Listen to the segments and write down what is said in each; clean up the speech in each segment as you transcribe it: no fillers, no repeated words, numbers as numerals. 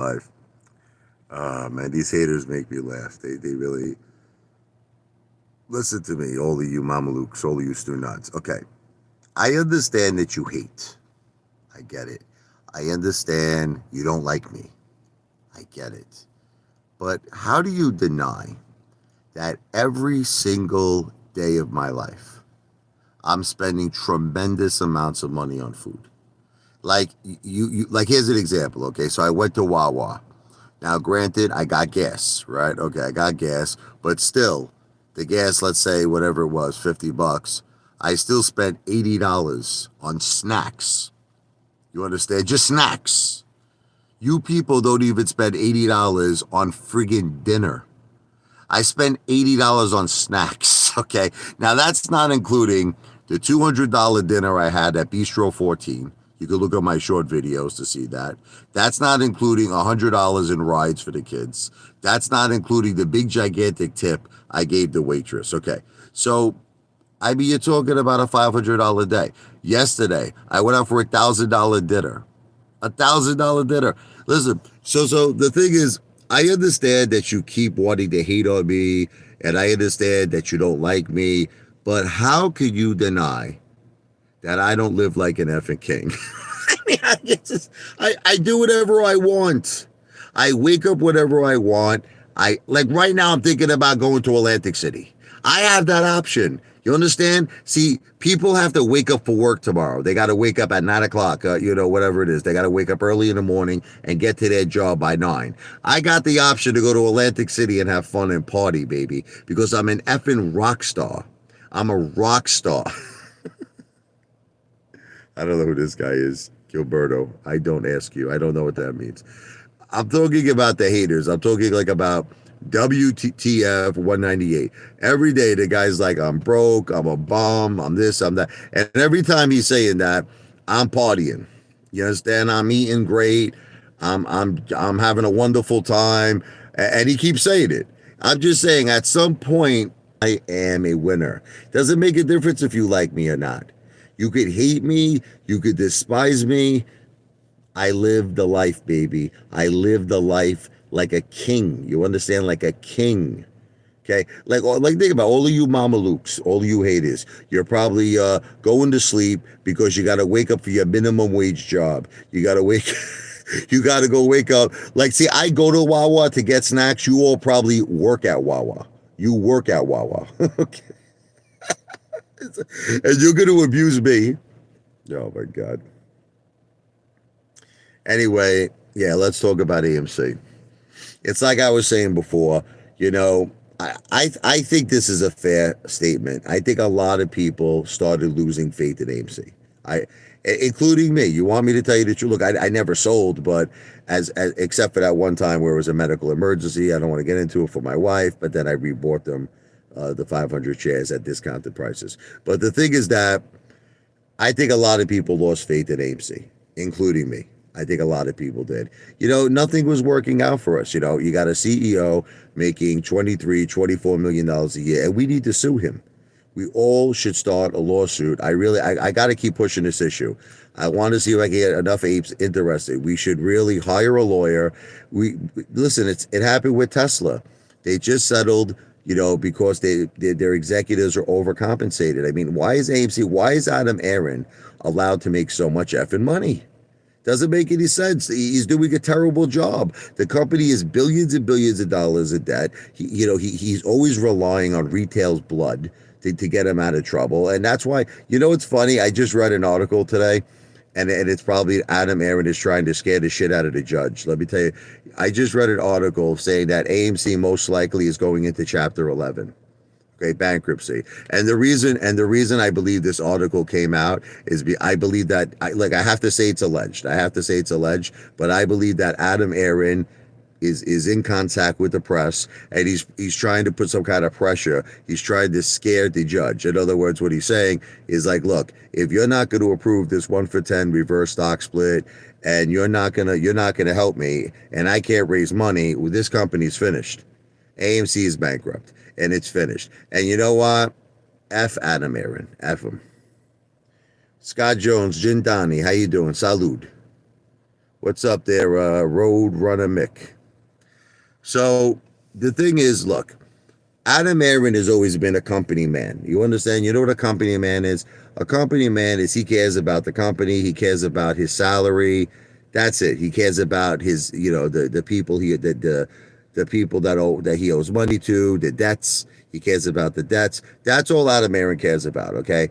life. Man, these haters make me laugh. They really listen to me, all of you mamalukes, all of you stew nuts. Okay, I understand that you hate. I get it. I understand you don't like me. I get it. But how do you deny that every single day of my life, I'm spending tremendous amounts of money on food? Like like here's an example. Okay, so I went to Wawa. Now, granted, I got gas, right? Okay, I got gas, but still, the gas, let's say whatever it was, $50. I still spent $80 on snacks. You understand? Just snacks. You people don't even spend $80 on friggin' dinner. I spent $80 on snacks, okay? Now, that's not including the $200 dinner I had at Bistro 14. You can look at my short videos to see that. That's not including $100 in rides for the kids. That's not including the big gigantic tip I gave the waitress. Okay, so I mean, you're talking about a $500 day. Yesterday, I went out for $1,000 dinner. $1,000 dinner. Listen, so the thing is, I understand that you keep wanting to hate on me, and I understand that you don't like me, but how can you deny that I don't live like an effing king? I mean, I do whatever I want. I wake up whenever I want. I like right now I'm thinking about going to Atlantic City. I have that option. You understand? See, people have to wake up for work tomorrow. They got to wake up at 9 o'clock, whatever it is. They got to wake up early in the morning and get to their job by 9. I got the option to go to Atlantic City and have fun and party, baby, because I'm an effing rock star. I'm a rock star. I don't know who this guy is, Gilberto. I don't ask you. I don't know what that means. I'm talking about the haters. I'm talking like about WTF 198. Every day the guy's like, I'm broke, I'm a bum, I'm this, I'm that. And every time he's saying that, I'm partying. You understand? I'm eating great. I'm having a wonderful time. And he keeps saying it. I'm just saying at some point I am a winner. Doesn't make a difference if you like me or not. You could hate me, you could despise me. I live the life, baby. I live the life like a king. You understand? Like a king. Okay? Like think about all of you mamalukes, all of you haters. You're probably going to sleep because you got to wake up for your minimum wage job. You got to wake you got to go wake up. Like, see, I go to Wawa to get snacks. You all probably work at Wawa. You work at Wawa. Okay. And you're going to abuse me. Oh, my God. Anyway, yeah, let's talk about AMC. It's like I was saying before, I think this is a fair statement. I think a lot of people started losing faith in AMC. Including me. You want me to tell you the truth? Look, I never sold, but as except for that one time where it was a medical emergency. I don't want to get into it for my wife, but then I rebought them, the 500 shares at discounted prices. But the thing is that I think a lot of people lost faith in AMC, including me. I think a lot of people did. Nothing was working out for us. You got a CEO making $23-24 million a year, and we need to sue him. We all should start a lawsuit. I got to keep pushing this issue. I want to see if I can get enough apes interested. We should really hire a lawyer. Listen, it happened with Tesla. They just settled, because their executives are overcompensated. I mean, why is Adam Aaron allowed to make so much effing money? Doesn't make any sense. He's doing a terrible job. The company is billions and billions of dollars in debt. He's always relying on retail's blood to get him out of trouble. And that's why, it's funny. I just read an article today, and it's probably Adam Aaron is trying to scare the shit out of the judge. Let me tell you, I just read an article saying that AMC most likely is going into Chapter 11. Okay, bankruptcy. And the reason I believe this article came out is I believe that I have to say it's alleged. But I believe that Adam Aaron is in contact with the press, and he's trying to put some kind of pressure. He's trying to scare the judge. In other words, what he's saying is like, look, if you're not going to approve this 1-for-10 reverse stock split, and you're not gonna help me, and I can't raise money, well, this company's finished. AMC is bankrupt, and it's finished. And you know what? F Adam Aaron. F him. Scott Jones, Jindani, how you doing? Salud. What's up there, Road Runner Mick? So the thing is, look, Adam Aaron has always been a company man. You understand? You know what a company man is? A company man is he cares about the company, he cares about his salary. That's it. He cares about his, the people the people that he owes money to, the debts. He cares about the debts. That's all Adam Aaron cares about, okay?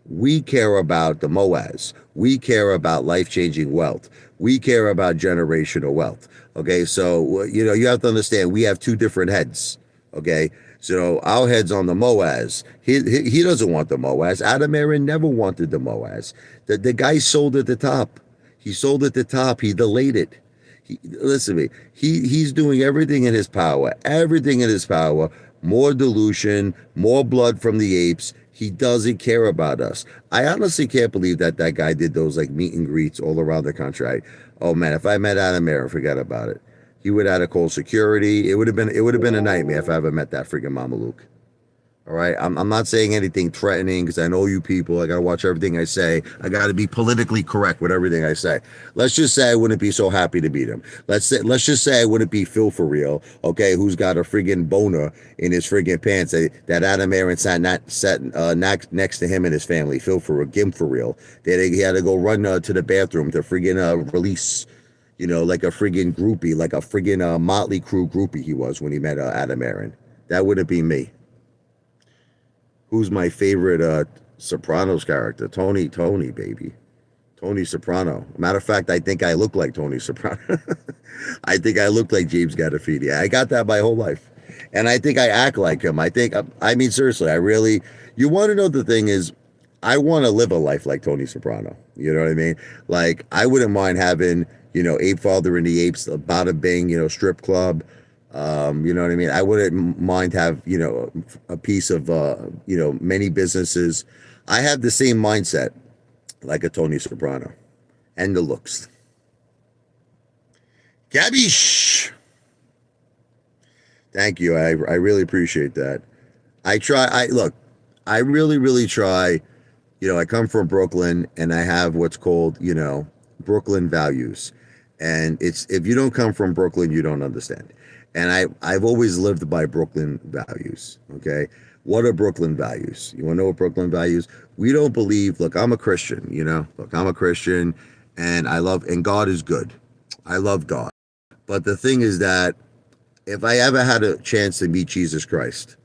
We care about the Moaz. We care about life-changing wealth. We care about generational wealth. Okay, so you have to understand we have two different heads. Okay, so our head's on the Moaz. He doesn't want the Moaz. Adam Aaron never wanted the Moaz. The guy sold at the top. He sold at the top. He delayed it. Listen to me. He's doing everything in his power. Everything in his power. More dilution. More blood from the apes. He doesn't care about us. I honestly can't believe that guy did those like meet and greets all around the country. Oh man, if I met Adam Aaron, forget about it. He would have had to call security. It would have been a nightmare if I ever met that freaking Mamaluke. All right, I'm not saying anything threatening because I know you people. I gotta watch everything I say. I gotta be politically correct with everything I say. Let's just say I wouldn't be so happy to meet him. Let's just say I wouldn't be Phil for real. Okay, who's got a friggin' boner in his friggin' pants that Adam Aaron sat next to him and his family. Phil for Gim for real. He had to go run to the bathroom to friggin' release. Like a friggin' groupie, like a friggin' Motley Crue groupie he was when he met Adam Aaron. That wouldn't be me. Who's my favorite Sopranos character? Tony, baby. Tony Soprano. Matter of fact, I think I look like Tony Soprano. I think I look like James Gandolfini. I got that my whole life. And I think I act like him. I mean, seriously, you want to know the thing is, I want to live a life like Tony Soprano. You know what I mean? Like, I wouldn't mind having, Apefather and the Apes, Bada Bing, strip club. You know what I mean? I wouldn't mind have, a piece of, many businesses. I have the same mindset like a Tony Soprano and the looks. Gabish. Thank you. I really appreciate that. I really, really try. I come from Brooklyn and I have what's called, Brooklyn values. And if you don't come from Brooklyn, you don't understand. And I've always lived by Brooklyn values. Okay. What are Brooklyn values? You want to know what Brooklyn values? We don't believe, look, I'm a Christian, look, I'm a Christian and God is good. I love God. But the thing is that if I ever had a chance to meet Jesus Christ,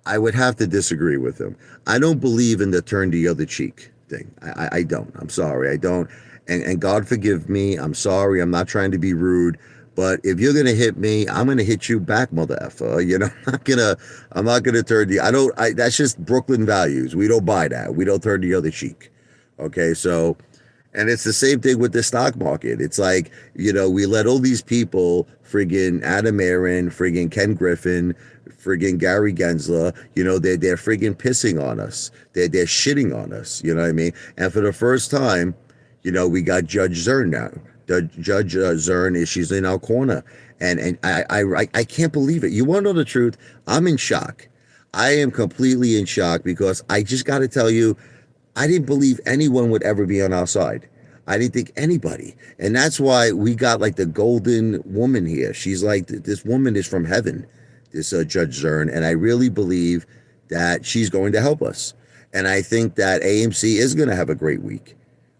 I would have to disagree with him. I don't believe in the turn the other cheek thing. I don't. I'm sorry. I don't. And God forgive me. I'm sorry. I'm not trying to be rude. But if you're gonna hit me, I'm gonna hit you back, mother effer. I'm not gonna turn that's just Brooklyn values. We don't buy that. We don't turn the other cheek. Okay, so and it's the same thing with the stock market. It's like, we let all these people, friggin' Adam Aaron, friggin' Ken Griffin, friggin' Gary Gensler, they're friggin' pissing on us. They're shitting on us. You know what I mean? And for the first time, we got Judge Zern now. Judge Zern she's in our corner. And I can't believe it. You want to know the truth? I'm in shock. I am completely in shock because I just got to tell you, I didn't believe anyone would ever be on our side. I didn't think anybody. And that's why we got like the golden woman here. She's like, this woman is from heaven, this Judge Zern. And I really believe that she's going to help us. And I think that AMC is going to have a great week.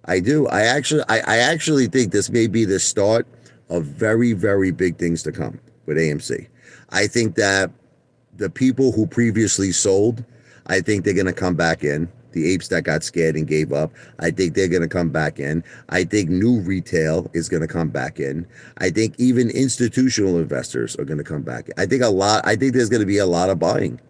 I do. I actually think this may be the start of very, very big things to come with AMC. I think that the people who previously sold, I think they're going to come back in. The apes that got scared and gave up, I think they're going to come back in. I think new retail is going to come back in. I think even institutional investors are going to come back. I think there's going to be a lot of buying.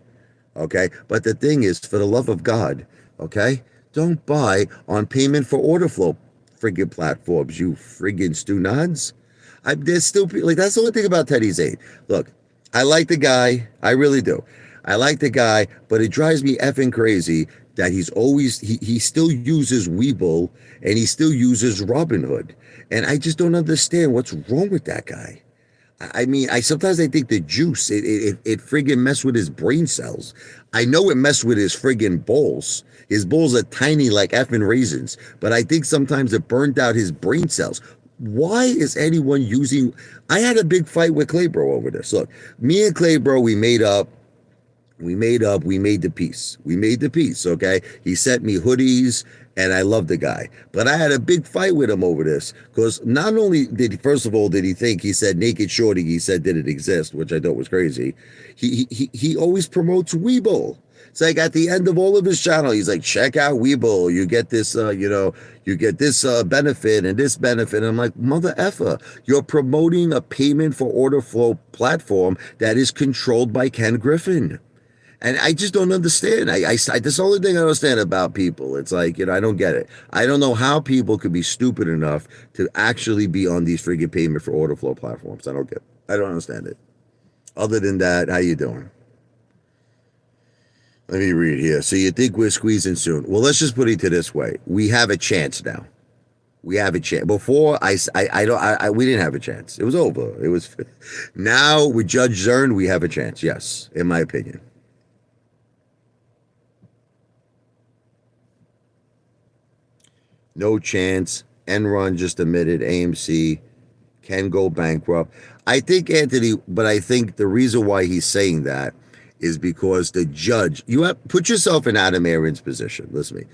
Okay. But the thing is, for the love of God, okay, don't buy on payment for order flow friggin' platforms, you friggin' stu-nods. There's still like, that's the only thing about Teddy Zane. Look, I like the guy. I really do. I like the guy, but it drives me effing crazy that he still uses Webull and he still uses Robinhood. And I just don't understand what's wrong with that guy. I mean, sometimes I think the juice, it friggin' mess with his brain cells. I know it messed with his friggin' balls. His balls are tiny like effing raisins, but I think sometimes it burned out his brain cells. why is anyone using? I had a big fight with Claybro over this. Look, me and Claybro, we made the peace. We made the peace, okay? He sent me hoodies and I love the guy. But I had a big fight with him over this because not only did he, first of all, did he think he said naked shorty, he said did it exist, which I thought was crazy. He always promotes Weeble. It's like at the end of all of his channel, he's like, check out Weeble. You get this, you get this benefit and this benefit. And I'm like, mother effer, you're promoting a payment for order flow platform that is controlled by Ken Griffin. And I just don't understand. That's the only thing I understand about people. It's like, I don't get it. I don't know how people could be stupid enough to actually be on these friggin' payment for order flow platforms. I don't understand it. Other than that, how you doing? Let me read here. So you think we're squeezing soon? Well, let's just put it this way. We have a chance now. We have a chance. Before we didn't have a chance. It was over. It was now with Judge Zern, we have a chance. Yes, in my opinion. No chance. Enron just admitted AMC can go bankrupt. I think, Anthony, but I think the reason why he's saying that is because the judge, you have put yourself in Adam Aaron's position. Listen to me.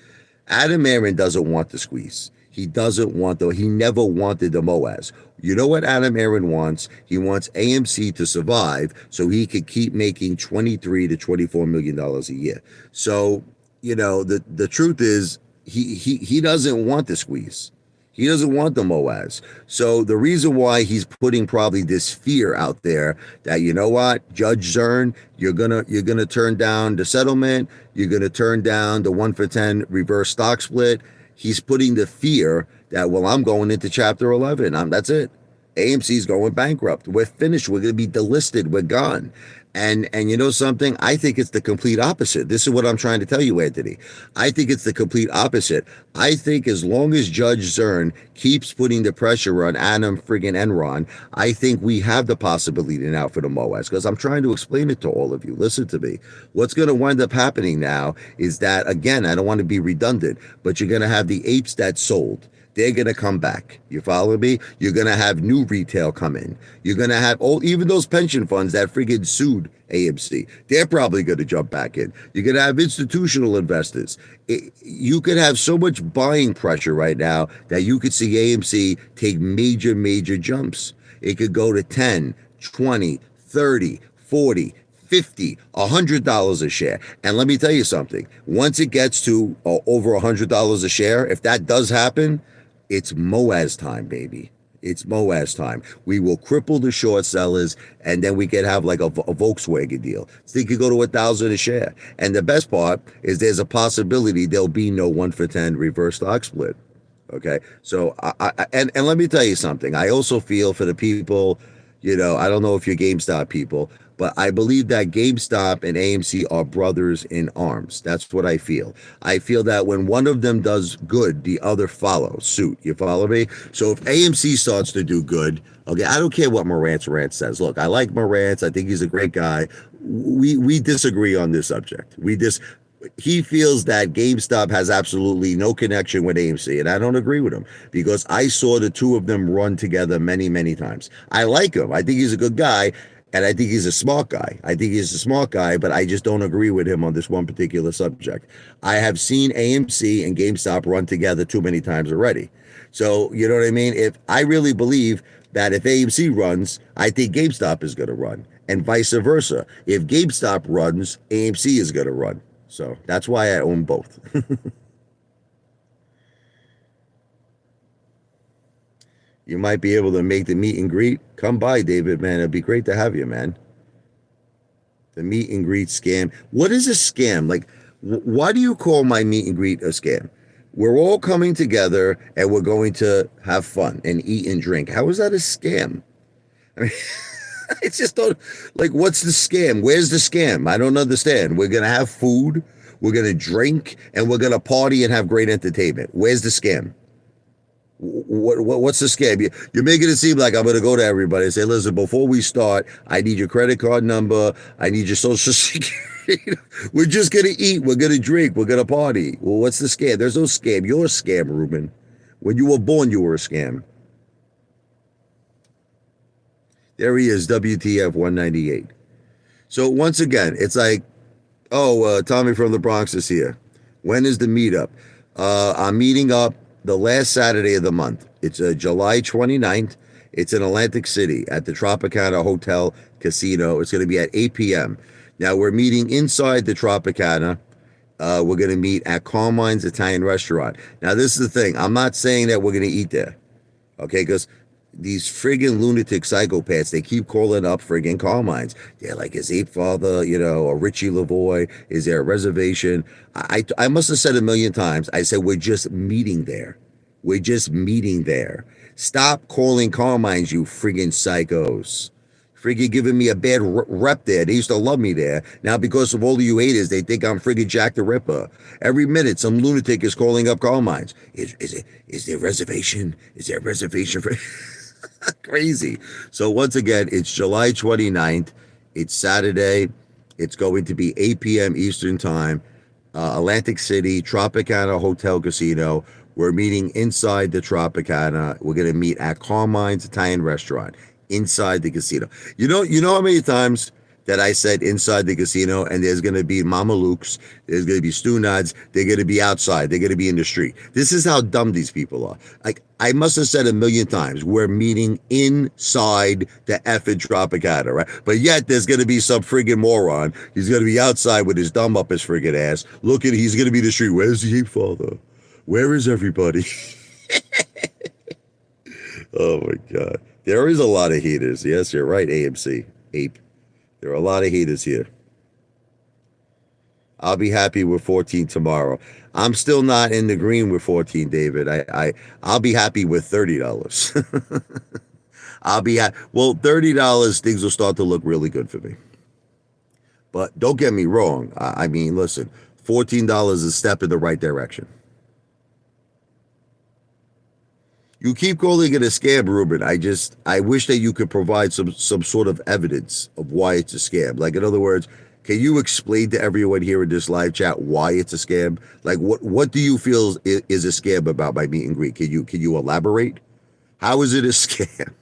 Adam Aaron doesn't want the squeeze. He doesn't want he never wanted the MOAS. You know what Adam Aaron wants? He wants AMC to survive so he could keep making $23 to $24 million a year. So, the truth is he doesn't want the squeeze. He doesn't want the MOAS. So the reason why he's putting probably this fear out there that, you know what, Judge Zern, you're gonna turn down the settlement, you're gonna turn down the 1-for-10 reverse stock split. He's putting the fear that, well, I'm going into Chapter 11. That's it. AMC's going bankrupt. We're finished. We're going to be delisted. We're gone. And you know something? I think it's the complete opposite. This is what I'm trying to tell you, Anthony. I think it's the complete opposite. I think as long as Judge Zern keeps putting the pressure on Adam friggin' Enron, I think we have the possibility now for the MOAS. Because I'm trying to explain it to all of you. Listen to me. What's going to wind up happening now is that, again, I don't want to be redundant, but you're going to have the apes that sold. They're going to come back. You follow me? You're going to have new retail come in. You're going to have even those pension funds that friggin' sued AMC. They're probably going to jump back in. You're going to have institutional investors. You could have so much buying pressure right now that you could see AMC take major, major jumps. It could go to 10, 20, 30, 40, 50, $100 a share. And let me tell you something. Once it gets to over $100 a share, if that does happen, it's MOAS time, baby. It's MOAS time. We will cripple the short sellers, and then we could have like a Volkswagen deal. So they could go to $1,000 a share. And the best part is there's a possibility there'll be no 1-for-10 reverse stock split. Okay, so and let me tell you something. I also feel for the people. I don't know if you're GameStop people, but I believe that GameStop and AMC are brothers in arms. That's what I feel. I feel that when one of them does good, the other follows suit. You follow me? So if AMC starts to do good, okay, I don't care what Morantz says. Look, I like Morantz. I think he's a great guy. We disagree on this subject. He feels that GameStop has absolutely no connection with AMC, and I don't agree with him because I saw the two of them run together many, many times. I like him. I think he's a good guy, and I think he's a smart guy. But I just don't agree with him on this one particular subject. I have seen AMC and GameStop run together too many times already. So, you know what I mean? If I really believe that if AMC runs, I think GameStop is going to run, and vice versa. If GameStop runs, AMC is going to run. So that's why I own both. You might be able to make the meet and greet. Come by, David, man. It'd be great to have you, man. The meet and greet scam. What is a scam? Like, why do you call my meet and greet a scam? We're all coming together and we're going to have fun and eat and drink. How is that a scam? I mean, it's just like, what's the scam? Where's the scam? I don't understand. We're going to have food, we're going to drink, and we're going to party and have great entertainment. Where's the scam? What's the scam? You're making it seem like I'm going to go to everybody and say, listen, before we start, I need your credit card number. I need your social security. We're just going to eat. We're going to drink. We're going to party. Well, what's the scam? There's no scam. You're a scam, Ruben. When you were born, you were a scam. There he is, WTF 198. So once again, it's like, oh, Tommy from the Bronx is here. When is the meetup? I'm meeting up the last Saturday of the month. It's July 29th. It's in Atlantic City at the Tropicana Hotel Casino. It's going to be at 8 p.m. Now, we're meeting inside the Tropicana. We're going to meet at Carmine's Italian restaurant. Now, this is the thing. I'm not saying that we're going to eat there, okay? Because these friggin' lunatic psychopaths, they keep calling up friggin' Carmine's. They're like, is Apefather, or Richie Lavoy? Is there a reservation? I must have said a million times, I said, we're just meeting there. We're just meeting there. Stop calling Carmine's, you friggin' psychos. Friggin' giving me a bad rep there. They used to love me there. Now, because of all of you haters, they think I'm friggin' Jack the Ripper. Every minute, some lunatic is calling up Carmine's. Is there a reservation? Is there a reservation for... Crazy. So once again, it's July 29th. It's Saturday. It's going to be 8 p.m. Eastern Time. Atlantic City, Tropicana Hotel Casino. We're meeting inside the Tropicana. We're going to meet at Carmine's Italian Restaurant inside the casino. You know how many times that I said inside the casino, and there's going to be Mama Luke's, there's going to be Stu Nods, they're going to be outside, they're going to be in the street. This is how dumb these people are. Like, I must have said a million times, we're meeting inside the effing Tropicana, right? But yet, there's going to be some friggin' moron. He's going to be outside with his thumb up his friggin' ass. He's going to be in the street. Where's the ape father? Where is everybody? Oh my God. There is a lot of haters. Yes, you're right, AMC. Ape. There are a lot of haters here. I'll be happy with 14 tomorrow. I'm still not in the green with 14, David. I'll be happy with $30. Well, $30, things will start to look really good for me. But don't get me wrong. I mean, listen, $14 is a step in the right direction. You keep calling it a scam, Ruben. I wish that you could provide some sort of evidence of why it's a scam. Like, in other words, can you explain to everyone here in this live chat why it's a scam? Like, what do you feel is a scam about my meet and greet? Can you elaborate? How is it a scam?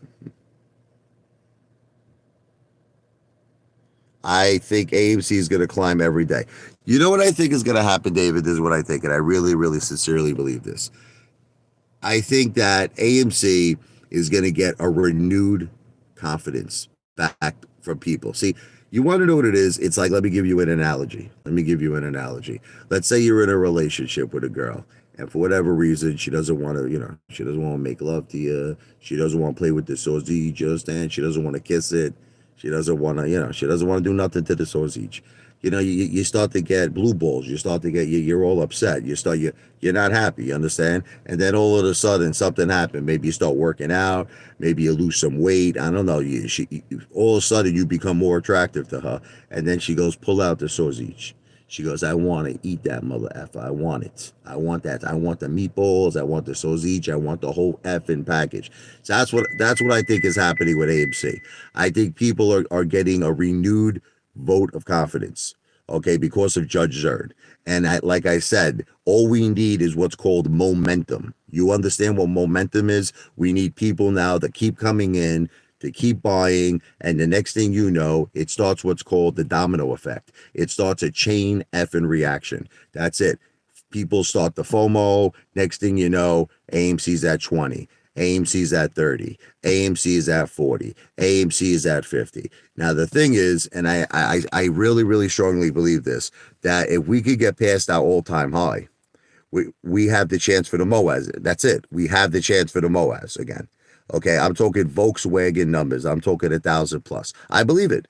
I think AMC is going to climb every day. You know what I think is going to happen, David? This is what I think, and I really, really sincerely believe this. I think that AMC is going to get a renewed confidence back from people. See, you want to know what it is? It's like, let me give you an analogy. Let's say you're in a relationship with a girl, and for whatever reason, she doesn't want to, she doesn't want to make love to you. She doesn't want to play with the sausage, you understand? She doesn't want to kiss it. She doesn't want to, she doesn't want to do nothing to the sausage. You start to get blue balls. You start to get you're all upset. You're not happy. You understand? And then all of a sudden something happened. Maybe you start working out. Maybe you lose some weight. I don't know. All of a sudden you become more attractive to her. And then she goes, pull out the sausage. She goes, I want to eat that mother effer. I want it. I want that. I want the meatballs. I want the sausage. I want the whole effing package. So that's what I think is happening with AMC. I think people are getting a renewed vote of confidence, okay, because of Judge Zerd. And like I said, all we need is what's called momentum. You understand what momentum is? We need people now that keep coming in, to keep buying, and the next thing you know, it starts what's called the domino effect. It starts a chain effing reaction. That's it. People start the FOMO. Next thing you know, AMC's at 20. AMC's at 30. AMC is at 40. AMC is at 50. Now, the thing is, and I really, really strongly believe this, that if we could get past our all-time high, we have the chance for the MOAS. That's it. We have the chance for the MOAS again. Okay, I'm talking Volkswagen numbers. I'm talking 1,000 plus. I believe it.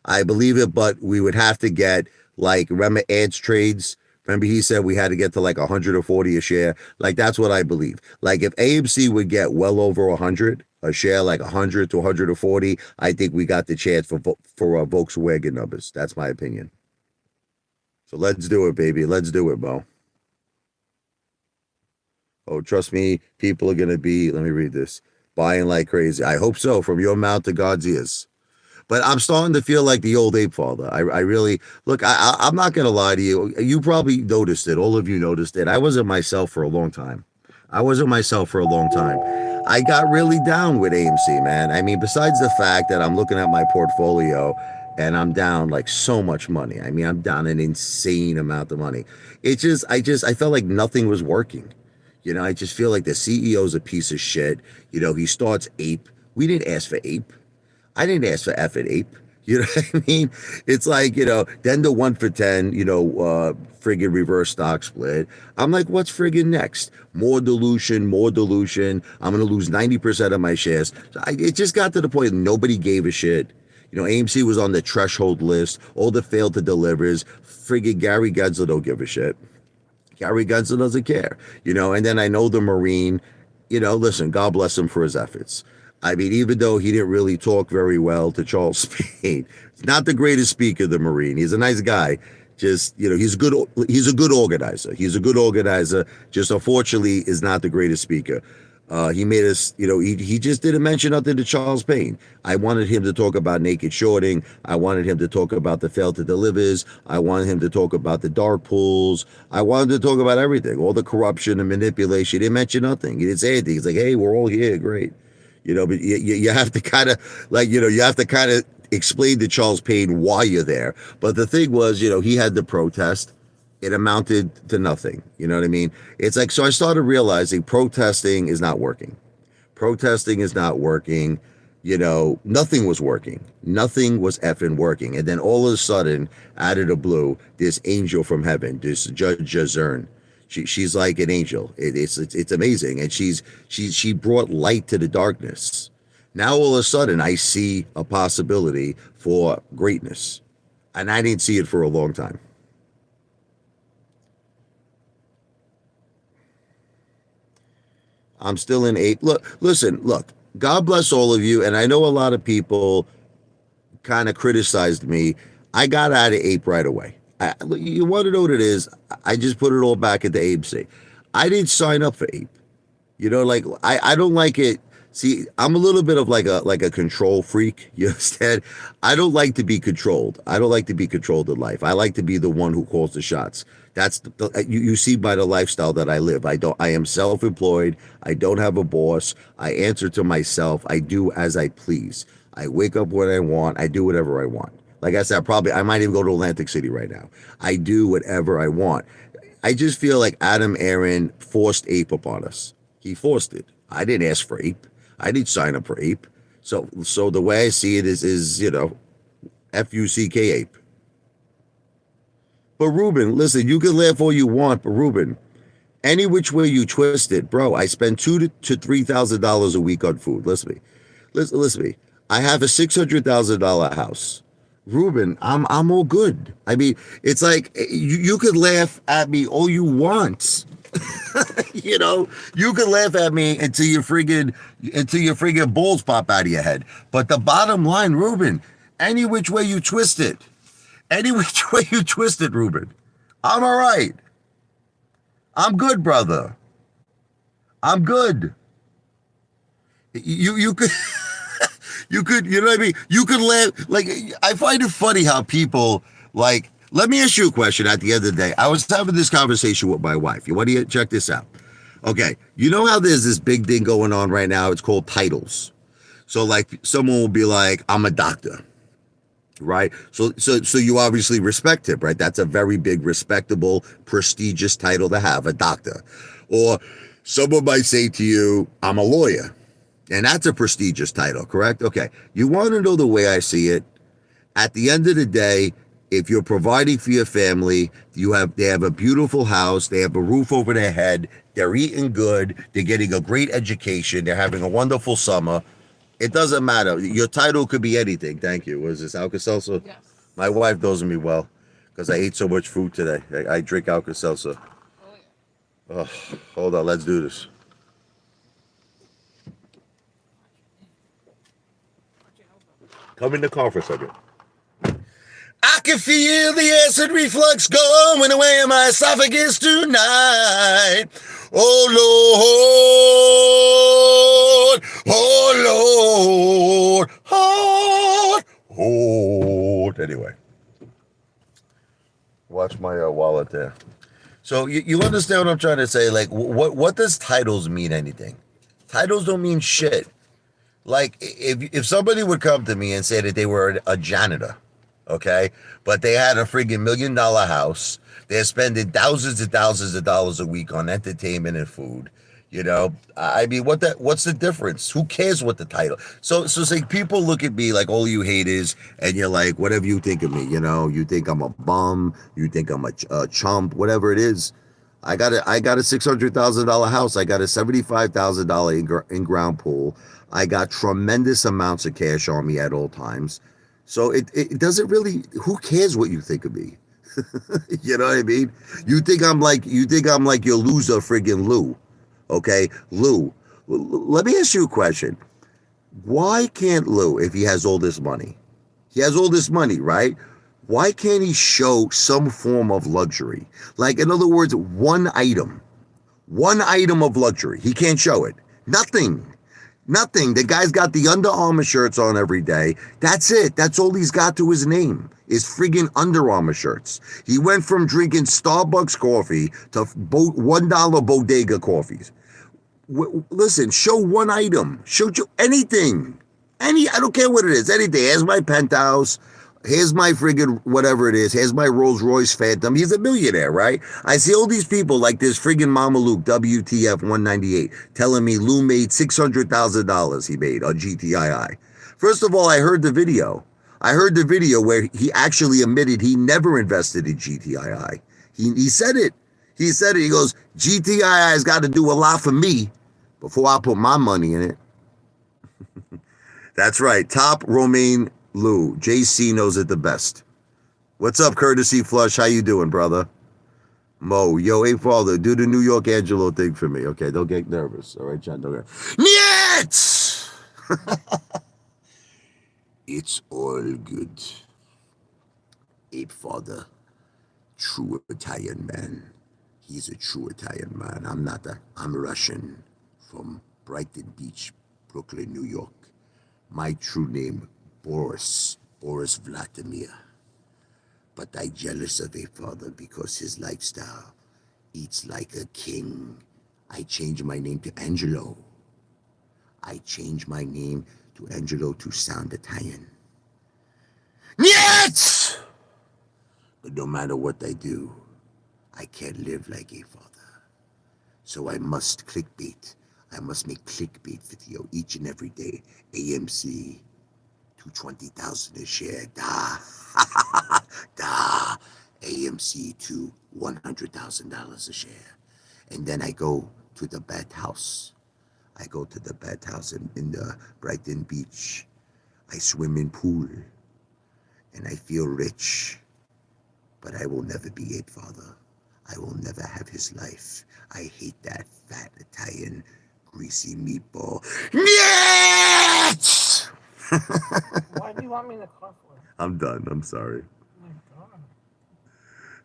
But we would have to get, like, remember Ants Trades? Remember he said we had to get to like 140 a share? Like, that's what I believe. Like, if AMC would get well over 100 a share, like 100 to 140, I think we got the chance for Volkswagen numbers. That's my opinion. So let's do it, baby. Let's do it, Mo. Oh, trust me, people are going to be, let me read this, buying like crazy. I hope so, from your mouth to God's ears. But I'm starting to feel like the old Apefather. I really, look, I'm not going to lie to you. You probably noticed it. All of you noticed it. I wasn't myself for a long time. I wasn't myself for a long time. I got really down with AMC, man. I mean, besides the fact that I'm looking at my portfolio and I'm down like so much money. I mean, I'm down an insane amount of money. I felt like nothing was working. I just feel like the CEO's a piece of shit. He starts Ape. We didn't ask for Ape. I didn't ask for effing Ape. You know what I mean? It's like, then the 1 for 10, friggin' reverse stock split. I'm like, what's friggin' next? More dilution, more dilution. I'm going to lose 90% of my shares. It just got to the point nobody gave a shit. AMC was on the threshold list. All the failed to delivers. Friggin' Gary Gensler don't give a shit. Gary Gensler doesn't care, and then I know the Marine, listen, God bless him for his efforts. I mean, even though he didn't really talk very well to Charles Spain, not the greatest speaker, the Marine. He's a nice guy. Just, he's a good organizer. He's a good organizer. Just unfortunately is not the greatest speaker. He made us, he just didn't mention nothing to Charles Payne. I wanted him to talk about naked shorting. I wanted him to talk about the failed to delivers. I wanted him to talk about the dark pools. I wanted to talk about everything, all the corruption and manipulation. He didn't mention nothing. He didn't say anything. He's like, hey, we're all here. Great. But you have to kind of you have to kind of explain to Charles Payne why you're there. But the thing was, he had the protest. It amounted to nothing. You know what I mean? It's like, so I started realizing protesting is not working. Protesting is not working. Nothing was working. Nothing was effing working. And then all of a sudden, out of the blue, this angel from heaven, this Judge Jazern, she's like an angel. It's amazing. And she brought light to the darkness. Now all of a sudden, I see a possibility for greatness. And I didn't see it for a long time. I'm still in Ape. Look, God bless all of you. And I know a lot of people kind of criticized me. I got out of Ape right away. You want to know what it is? I just put it all back at the AMC. I didn't sign up for Ape. I don't like it. See, I'm a little bit of like a control freak. You understand? I don't like to be controlled. I don't like to be controlled in life. I like to be the one who calls the shots. That's you see by the lifestyle that I live. I am self-employed. I don't have a boss. I answer to myself. I do as I please. I wake up when I want. I do whatever I want. Like I said, I might even go to Atlantic City right now. I do whatever I want. I just feel like Adam Aaron forced Ape upon us. He forced it. I didn't ask for Ape. I didn't sign up for Ape. So the way I see it is FUCK Ape. But Ruben, listen, you can laugh all you want, but Ruben, any which way you twist it, bro, I spend $2,000 to $3,000 a week on food. Listen to me. I have a $600,000 house. Ruben, I'm all good. I mean, it's like you could laugh at me all you want. You can laugh at me until your friggin' balls pop out of your head. But the bottom line, Ruben, any which way you twist it, Ruben, I'm all right. I'm good, brother. I'm good. You could. You could, you know what I mean? You could laugh. Like, I find it funny how people, like, let me ask you a question at the end of the day. I was having this conversation with my wife. You want to check this out? Okay. You know how there's this big thing going on right now? It's called titles. So, like, someone will be like, I'm a doctor. Right? So you obviously respect him, right? That's a very big, respectable, prestigious title to have, a doctor. Or someone might say to you, I'm a lawyer. And that's a prestigious title, correct? Okay. You want to know the way I see it? At the end of the day, if you're providing for your family, they have a beautiful house, they have a roof over their head, they're eating good, they're getting a great education, they're having a wonderful summer. It doesn't matter. Your title could be anything. Thank you. Was this Alka-Seltzer? Yes. My wife knows me well because I ate so much food today. I drink Alka-Seltzer. Oh, yeah. Oh, hold on. Let's do this. Come in the car for a second. I can feel the acid reflux going away in my esophagus tonight. Oh, Lord. Oh, Lord. Anyway. Watch my wallet there. So you understand what I'm trying to say? Like, what does titles mean anything? Titles don't mean shit. Like, if somebody would come to me and say that they were a janitor, okay, but they had a friggin' $1 million house, they're spending thousands and thousands of dollars a week on entertainment and food. I mean, what's the difference? Who cares what the title? So it's like people look at me like all you haters, and you're like, whatever you think of me, you think I'm a bum, you think I'm a chump, whatever it is. I got a $600,000 house. I got a $75,000 in ground pool. I got tremendous amounts of cash on me at all times. So it doesn't really. Who cares what you think of me? You know what I mean? You think I'm like your loser, friggin' Lou. Okay, Lou. Let me ask you a question. Why can't Lou, if he has all this money, he has all this money, right? Why can't he show some form of luxury? Like, in other words, one item of luxury. He can't show it. Nothing. Nothing. The guy's got the Under Armour shirts on every day. That's it. That's all he's got to his name is friggin' Under Armour shirts. He went from drinking Starbucks coffee to $1 bodega coffees. Listen, show one item. Show anything. I don't care what it is. Anything. Here's my penthouse. Here's my friggin' whatever it is. Here's my Rolls Royce Phantom. He's a millionaire, right? I see all these people like this friggin' Mama Luke, WTF 198, telling me Lou made $600,000 he made on GTII. First of all, I heard the video. I heard the video where he actually admitted he never invested in GTII. He said it. He said it. He goes, GTII has got to do a lot for me before I put my money in it. That's right. Top Romaine Lou. JC knows it the best. What's up, Courtesy Flush? How you doing, brother? Mo, yo, Apefather, do the New York Angelo thing for me. Okay, don't get nervous. All right, John, don't get... Niet! It's all good. Apefather, true Italian man. He's a true Italian man. I'm Russian from Brighton Beach, Brooklyn, New York. My true name, Boris Vladimir. But I jealous of Apefather because his lifestyle eats like a king. I changed my name to Angelo. I changed my name to Angelo to sound Italian. Niet! But no matter what I do, I can't live like Apefather. So I must clickbait. I must make clickbait video each and every day. AMC, 220,000 a share. Da. AMC to $100,000 a share. And then I go to the bathhouse. I go to the bathhouse in the Brighton Beach. I swim in pool. And I feel rich. But I will never be Apefather. I will never have his life. I hate that fat Italian greasy meatball. Yes! Why do you want me in the car for? I'm done. I'm sorry. Oh my God.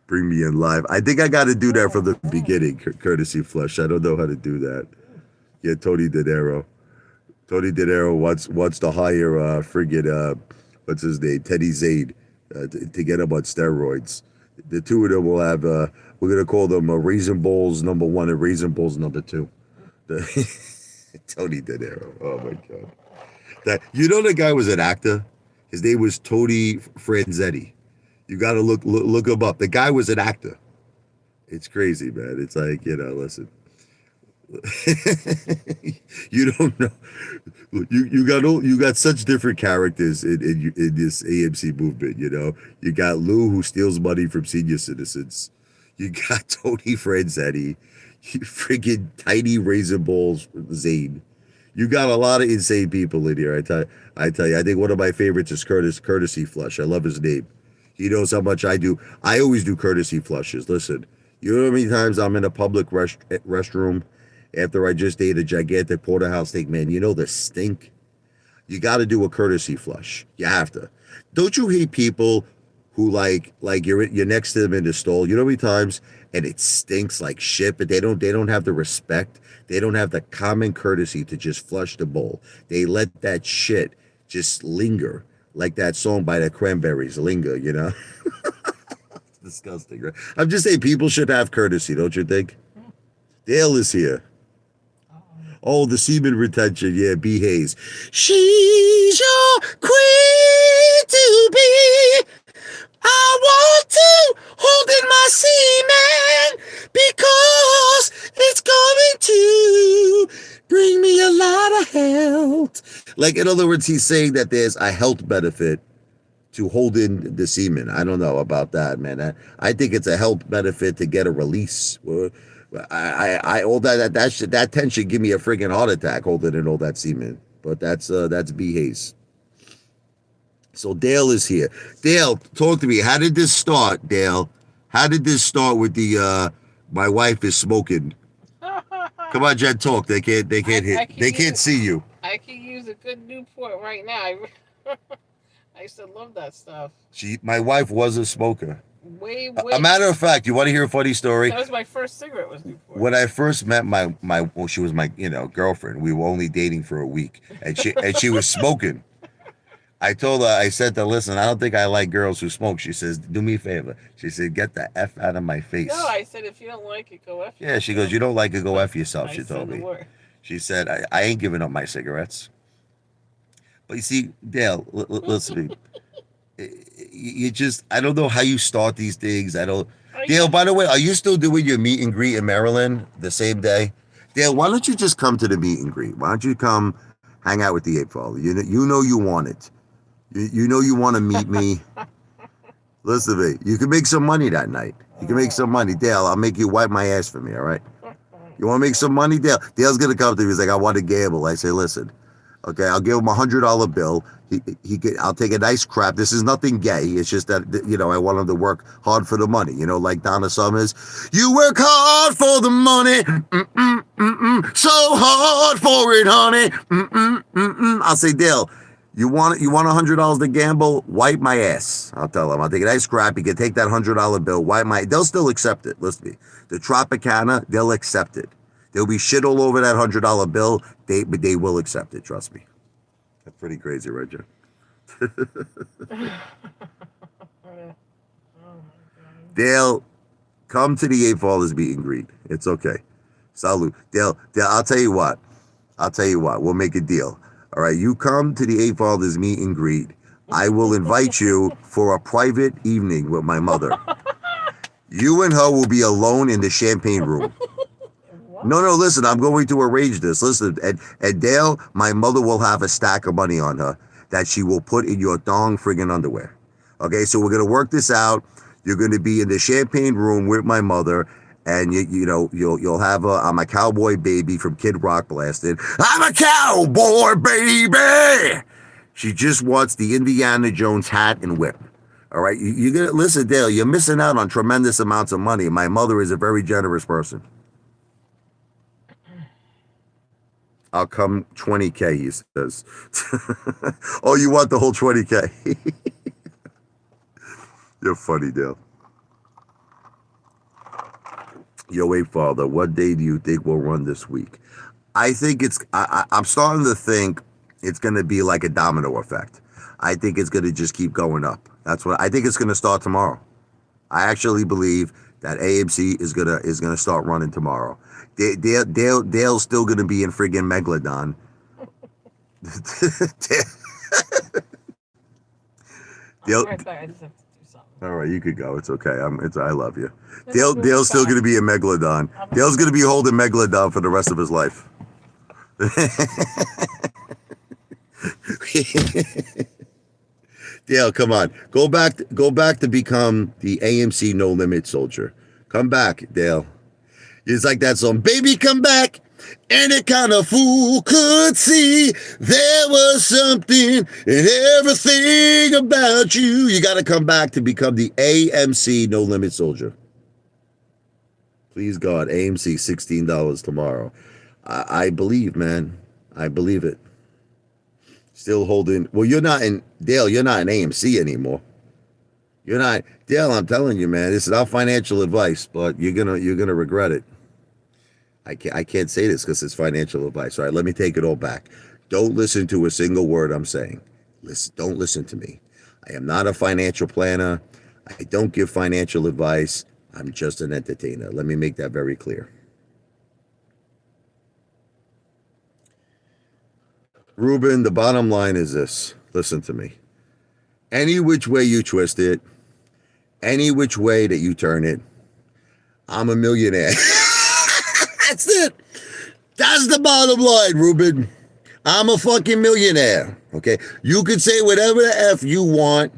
Bring me in live. I think I got to do that from the beginning, courtesy Flush. I don't know how to do that. Yeah, Tony Dinero. Tony Dinero wants to hire what's his name, Teddy Zaid, to get him on steroids. The two of them will have we're gonna call them Raisin Bowls number 1 and Raisin Bowls number 2. Tony Dinero. Oh my God. The guy was an actor. His name was Tony Franzetti. You got to look him up. The guy was an actor. It's crazy, man. It's like, listen. You don't know. You got such different characters in this AMC movement. You got Lou, who steals money from senior citizens. You got Tony Franzetti. You friggin' tiny Raisin Balls Zane. You got a lot of insane people in here. I tell you. I think one of my favorites is Courtesy Flush. I love his name. He knows how much I do. I always do courtesy flushes. Listen, you know how many times I'm in a public restroom after I just ate a gigantic porterhouse steak, man? You know the stink? You got to do a courtesy flush. You have to. Don't you hate people who like you're next to them in the stall? You know how many times, and it stinks like shit, but they don't have the respect. They don't have the common courtesy to just flush the bowl. They let that shit just linger, like that song by the Cranberries, Linger. disgusting, right? I'm just saying people should have courtesy, don't you think? Dale is here. Oh, the semen retention. Yeah, B. Hayes. She's your queen to be. I want to hold in my semen because it's going to bring me a lot of health. Like, in other words, he's saying that there's a health benefit to hold in the semen. I don't know about that, man. I think it's a health benefit to get a release. All that tension give me a friggin' heart attack holding in all that semen. But that's B. Hayes. So Dale is here. Dale, talk to me. How did this start, Dale? How did this start with the my wife is smoking? Come on, Jen, talk. They can't see you. I could use a good Newport right now. I used to love that stuff. My wife was a smoker. Way. A matter of fact, you want to hear a funny story? That was my first cigarette. Was Newport. When I first met she was my girlfriend. We were only dating for a week, and she was smoking. I told her, I said to her, listen, I don't think I like girls who smoke. She says, do me a favor. She said, get the F out of my face. No, I said, if you don't like it, go F yourself. Yeah, she goes, you don't like it, go F yourself, she told me. She said, I ain't giving up my cigarettes. But you see, Dale, listen to me. You just, I don't know how you start these things. Dale, by the way, are you still doing your meet and greet in Maryland the same day? Dale, why don't you just come to the meet and greet? Why don't you come hang out with the Apefather? You know you want it. You know you want to meet me. Listen to me. You can make some money that night. You can make some money. Dale, I'll make you wipe my ass for me, all right? You want to make some money, Dale? Dale's going to come to me. He's like, I want to gamble. I say, listen, okay, I'll give him $100 bill. I'll take a nice crap. This is nothing gay. It's just that, I want him to work hard for the money. Like Donna Summers. You work hard for the money. So hard for it, honey. I'll say, Dale, you want $100 to gamble? Wipe my ass. I'll tell them. I'll take a nice crap. You can take that $100 bill. They'll still accept it. Listen to me. The Tropicana, they'll accept it. There'll be shit all over that $100 bill. But they will accept it. Trust me. That's pretty crazy, right, Joe? Dale, come to the Apefather's meet and greet. It's okay. Salute. Dale, I'll tell you what. We'll make a deal. All right, you come to the Apefather's meet and greet. I will invite you for a private evening with my mother. You and her will be alone in the champagne room. No, listen, I'm going to arrange this. Listen, and Dale, my mother will have a stack of money on her that she will put in your dong friggin' underwear. Okay, so we're going to work this out. You're going to be in the champagne room with my mother, and you'll have I'm a cowboy baby from Kid Rock blasted. I'm a cowboy baby. She just wants the Indiana Jones hat and whip. All right, you gonna listen, Dale. You're missing out on tremendous amounts of money. My mother is a very generous person. I'll come 20K, he says. Oh, you want the whole 20K? You're funny, Dale. Yo, Apefather, what day do you think we'll run this week? I think I'm starting to think it's going to be like a domino effect. I think it's going to just keep going up. That's what I think. It's going to start tomorrow. I actually believe that AMC is gonna start running tomorrow. Dale's still gonna be in friggin' Megalodon. Dale, I just have to do something. all right, you could go. It's okay. I love you. Dale's still gonna be in Megalodon. Dale's gonna be holding Megalodon for the rest of his life. Dale, come on. Go back to become the AMC No Limit soldier. Come back, Dale. It's like that song, baby, come back. Any kind of fool could see there was something in everything about you. You got to come back to become the AMC No Limit soldier. Please, God, AMC, $16 tomorrow. I believe, man. I believe it. Still holding. Well, you're not in Dale. You're not in AMC anymore. You're not Dale. I'm telling you, man. This is not financial advice, but you're gonna regret it. I can't say this because it's financial advice. All right, let me take it all back. Don't listen to a single word I'm saying. Don't listen to me. I am not a financial planner. I don't give financial advice. I'm just an entertainer. Let me make that very clear. Ruben, the bottom line is this. Listen to me. Any which way you twist it, any which way that you turn it, I'm a millionaire. That's it. That's the bottom line, Ruben. I'm a fucking millionaire. Okay. You could say whatever the F you want.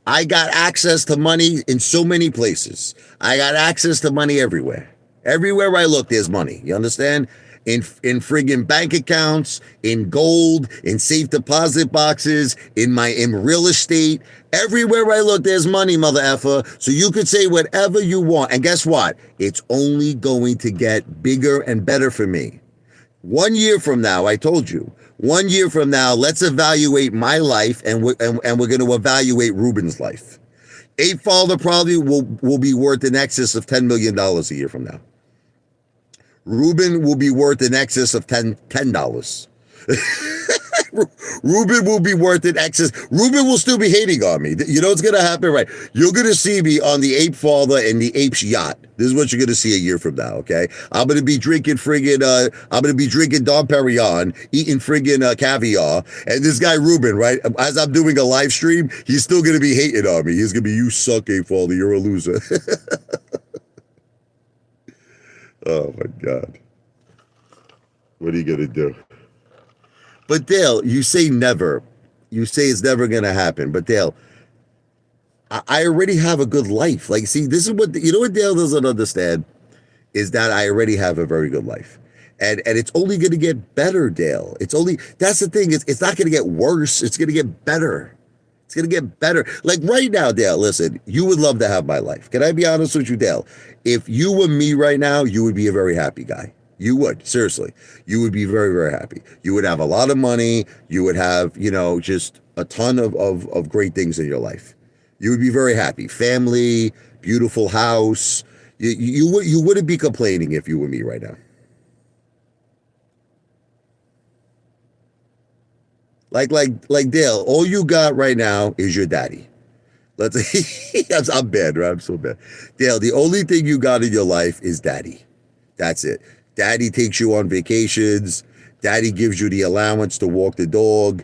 I got access to money in so many places. I got access to money everywhere. Everywhere I look, there's money. You understand? In friggin' bank accounts, in gold, in safe deposit boxes, in real estate. Everywhere I look, there's money, mother effer. So you could say whatever you want. And guess what? It's only going to get bigger and better for me. 1 year from now, I told you, 1 year from now, let's evaluate my life, and we're going to evaluate Ruben's life. Apefather probably will be worth in excess of $10 million a year from now. Ruben will be worth in excess of $10. Ruben will be worth in excess. Ruben will still be hating on me. You know what's going to happen, right? You're going to see me on the Apefather and the Ape's yacht. This is what you're going to see a year from now, okay? I'm going to be drinking Dom Perignon, eating friggin' caviar, and this guy Ruben, right? As I'm doing a live stream, he's still going to be hating on me. He's going to be, you suck, Apefather, you're a loser. Oh my God. What are you going to do? But Dale, you say never. You say it's never going to happen. But Dale, I already have a good life. Like, see, this is what, you know what Dale doesn't understand is that I already have a very good life. And it's only going to get better, Dale. That's the thing. It's not going to get worse. It's going to get better. It's going to get better. Like right now, Dale, listen, you would love to have my life. Can I be honest with you, Dale? If you were me right now, you would be a very happy guy. You would, seriously. You would be very, very happy. You would have a lot of money. You would have, just a ton of great things in your life. You would be very happy. Family, beautiful house. You wouldn't be complaining if you were me right now. Like Dale, all you got right now is your daddy. I'm bad, right? I'm so bad. Dale, the only thing you got in your life is daddy. That's it. Daddy takes you on vacations. Daddy gives you the allowance to walk the dog.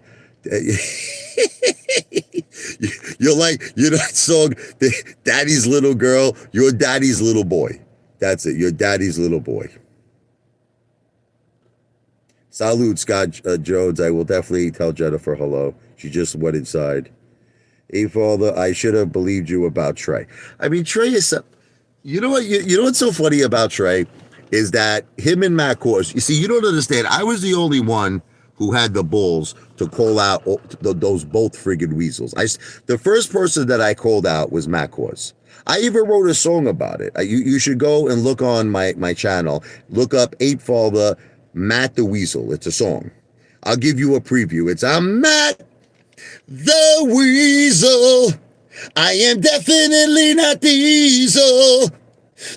You're like, that song, Daddy's Little Girl, you're daddy's little boy. That's it. You're daddy's little boy. Salute, Scott Jones. I will definitely tell Jennifer hello. She just went inside. Apefather, I should have believed you about Trey. I mean, Trey is... You know what? You know what's so funny about Trey is that him and Matt Kors... You see, you don't understand. I was the only one who had the balls to call out those both friggin' weasels. The first person that I called out was Matt Kors. I even wrote a song about it. You should go and look on my channel. Look up Apefather, Matt the Weasel. It's a song. I'll give you a preview. It's I'm Matt the Weasel. I am definitely not the easel.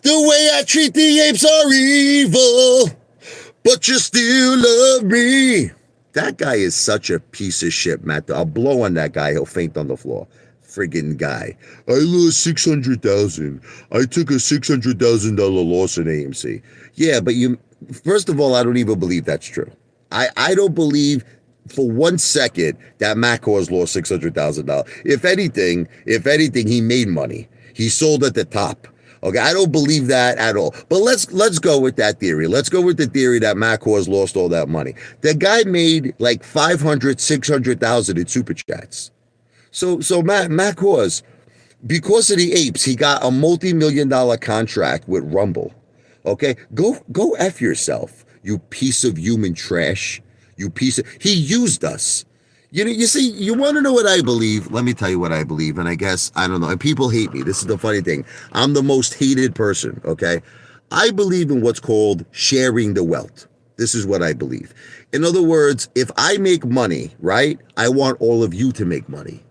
The way I treat the apes are evil, but you still love me. That guy is such a piece of shit, Matt. I'll blow on that guy. He'll faint on the floor. Friggin' guy. I lost $600,000. I took a $600,000 loss in AMC. Yeah, but first of all, I don't even believe that's true. I don't believe for 1 second that Matt Kors lost $600,000. If anything, he made money. He sold at the top. Okay, I don't believe that at all. But let's go with that theory. Let's go with the theory that Matt Kors lost all that money. The guy made like $500,000-$600,000 in super chats. So Matt Kors, because of the apes, he got a multi-million-dollar contract with Rumble. Okay, go F yourself, you piece of human trash. He used us. You see, you want to know what I believe? Let me tell you what I believe. And I guess, I don't know. And people hate me. This is the funny thing. I'm the most hated person, okay? I believe in what's called sharing the wealth. This is what I believe. In other words, if I make money, right, I want all of you to make money.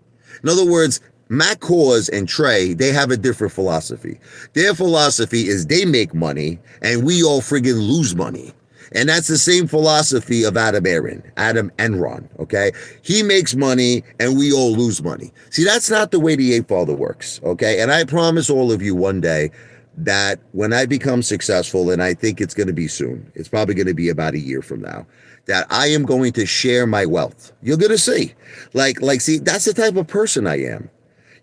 In other words, Matt Kors and Trey, they have a different philosophy. Their philosophy is they make money and we all friggin' lose money. And that's the same philosophy of Adam Enron, okay? He makes money and we all lose money. See, that's not the way the Ape Father works, okay? And I promise all of you one day that when I become successful, and I think it's going to be soon, it's probably going to be about a year from now, that I am going to share my wealth. You're going to see. See, that's the type of person I am.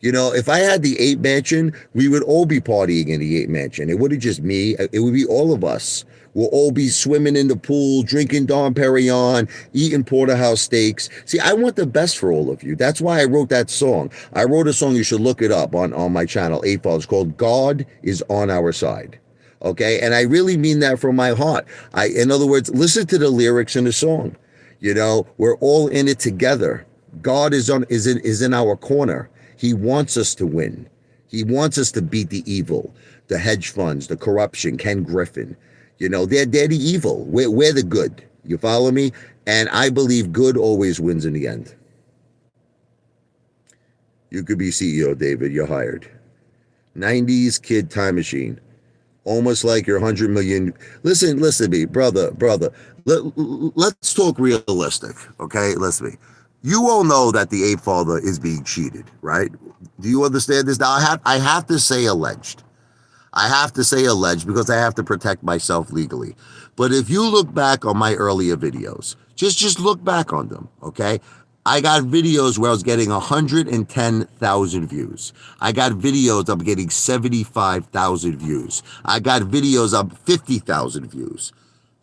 You know, if I had the Ape Mansion, we would all be partying in the Ape Mansion. It wouldn't just me, it would be all of us. We'll all be swimming in the pool, drinking Dom Perignon, eating porterhouse steaks. See, I want the best for all of you. That's why I wrote that song. I wrote a song, you should look it up on my channel, Apefather. It's called God is on Our Side. Okay, and I really mean that from my heart. In other words, listen to the lyrics in the song. You know, we're all in it together. God is in our corner. He wants us to win. He wants us to beat the evil, the hedge funds, the corruption, Ken Griffin. You know, they're the evil. We're the good. You follow me? And I believe good always wins in the end. You could be CEO, David. You're hired. 90s kid time machine. Almost like you're 100 million. Listen to me, brother. Let's talk realistic, okay? Listen to me. You all know that the Ape Father is being cheated, right? Do you understand this? Now, I have to say alleged. I have to say alleged because I have to protect myself legally. But if you look back on my earlier videos, just look back on them, okay? I got videos where I was getting 110,000 views. I got videos I'm getting 75,000 views. I got videos of 50,000 views.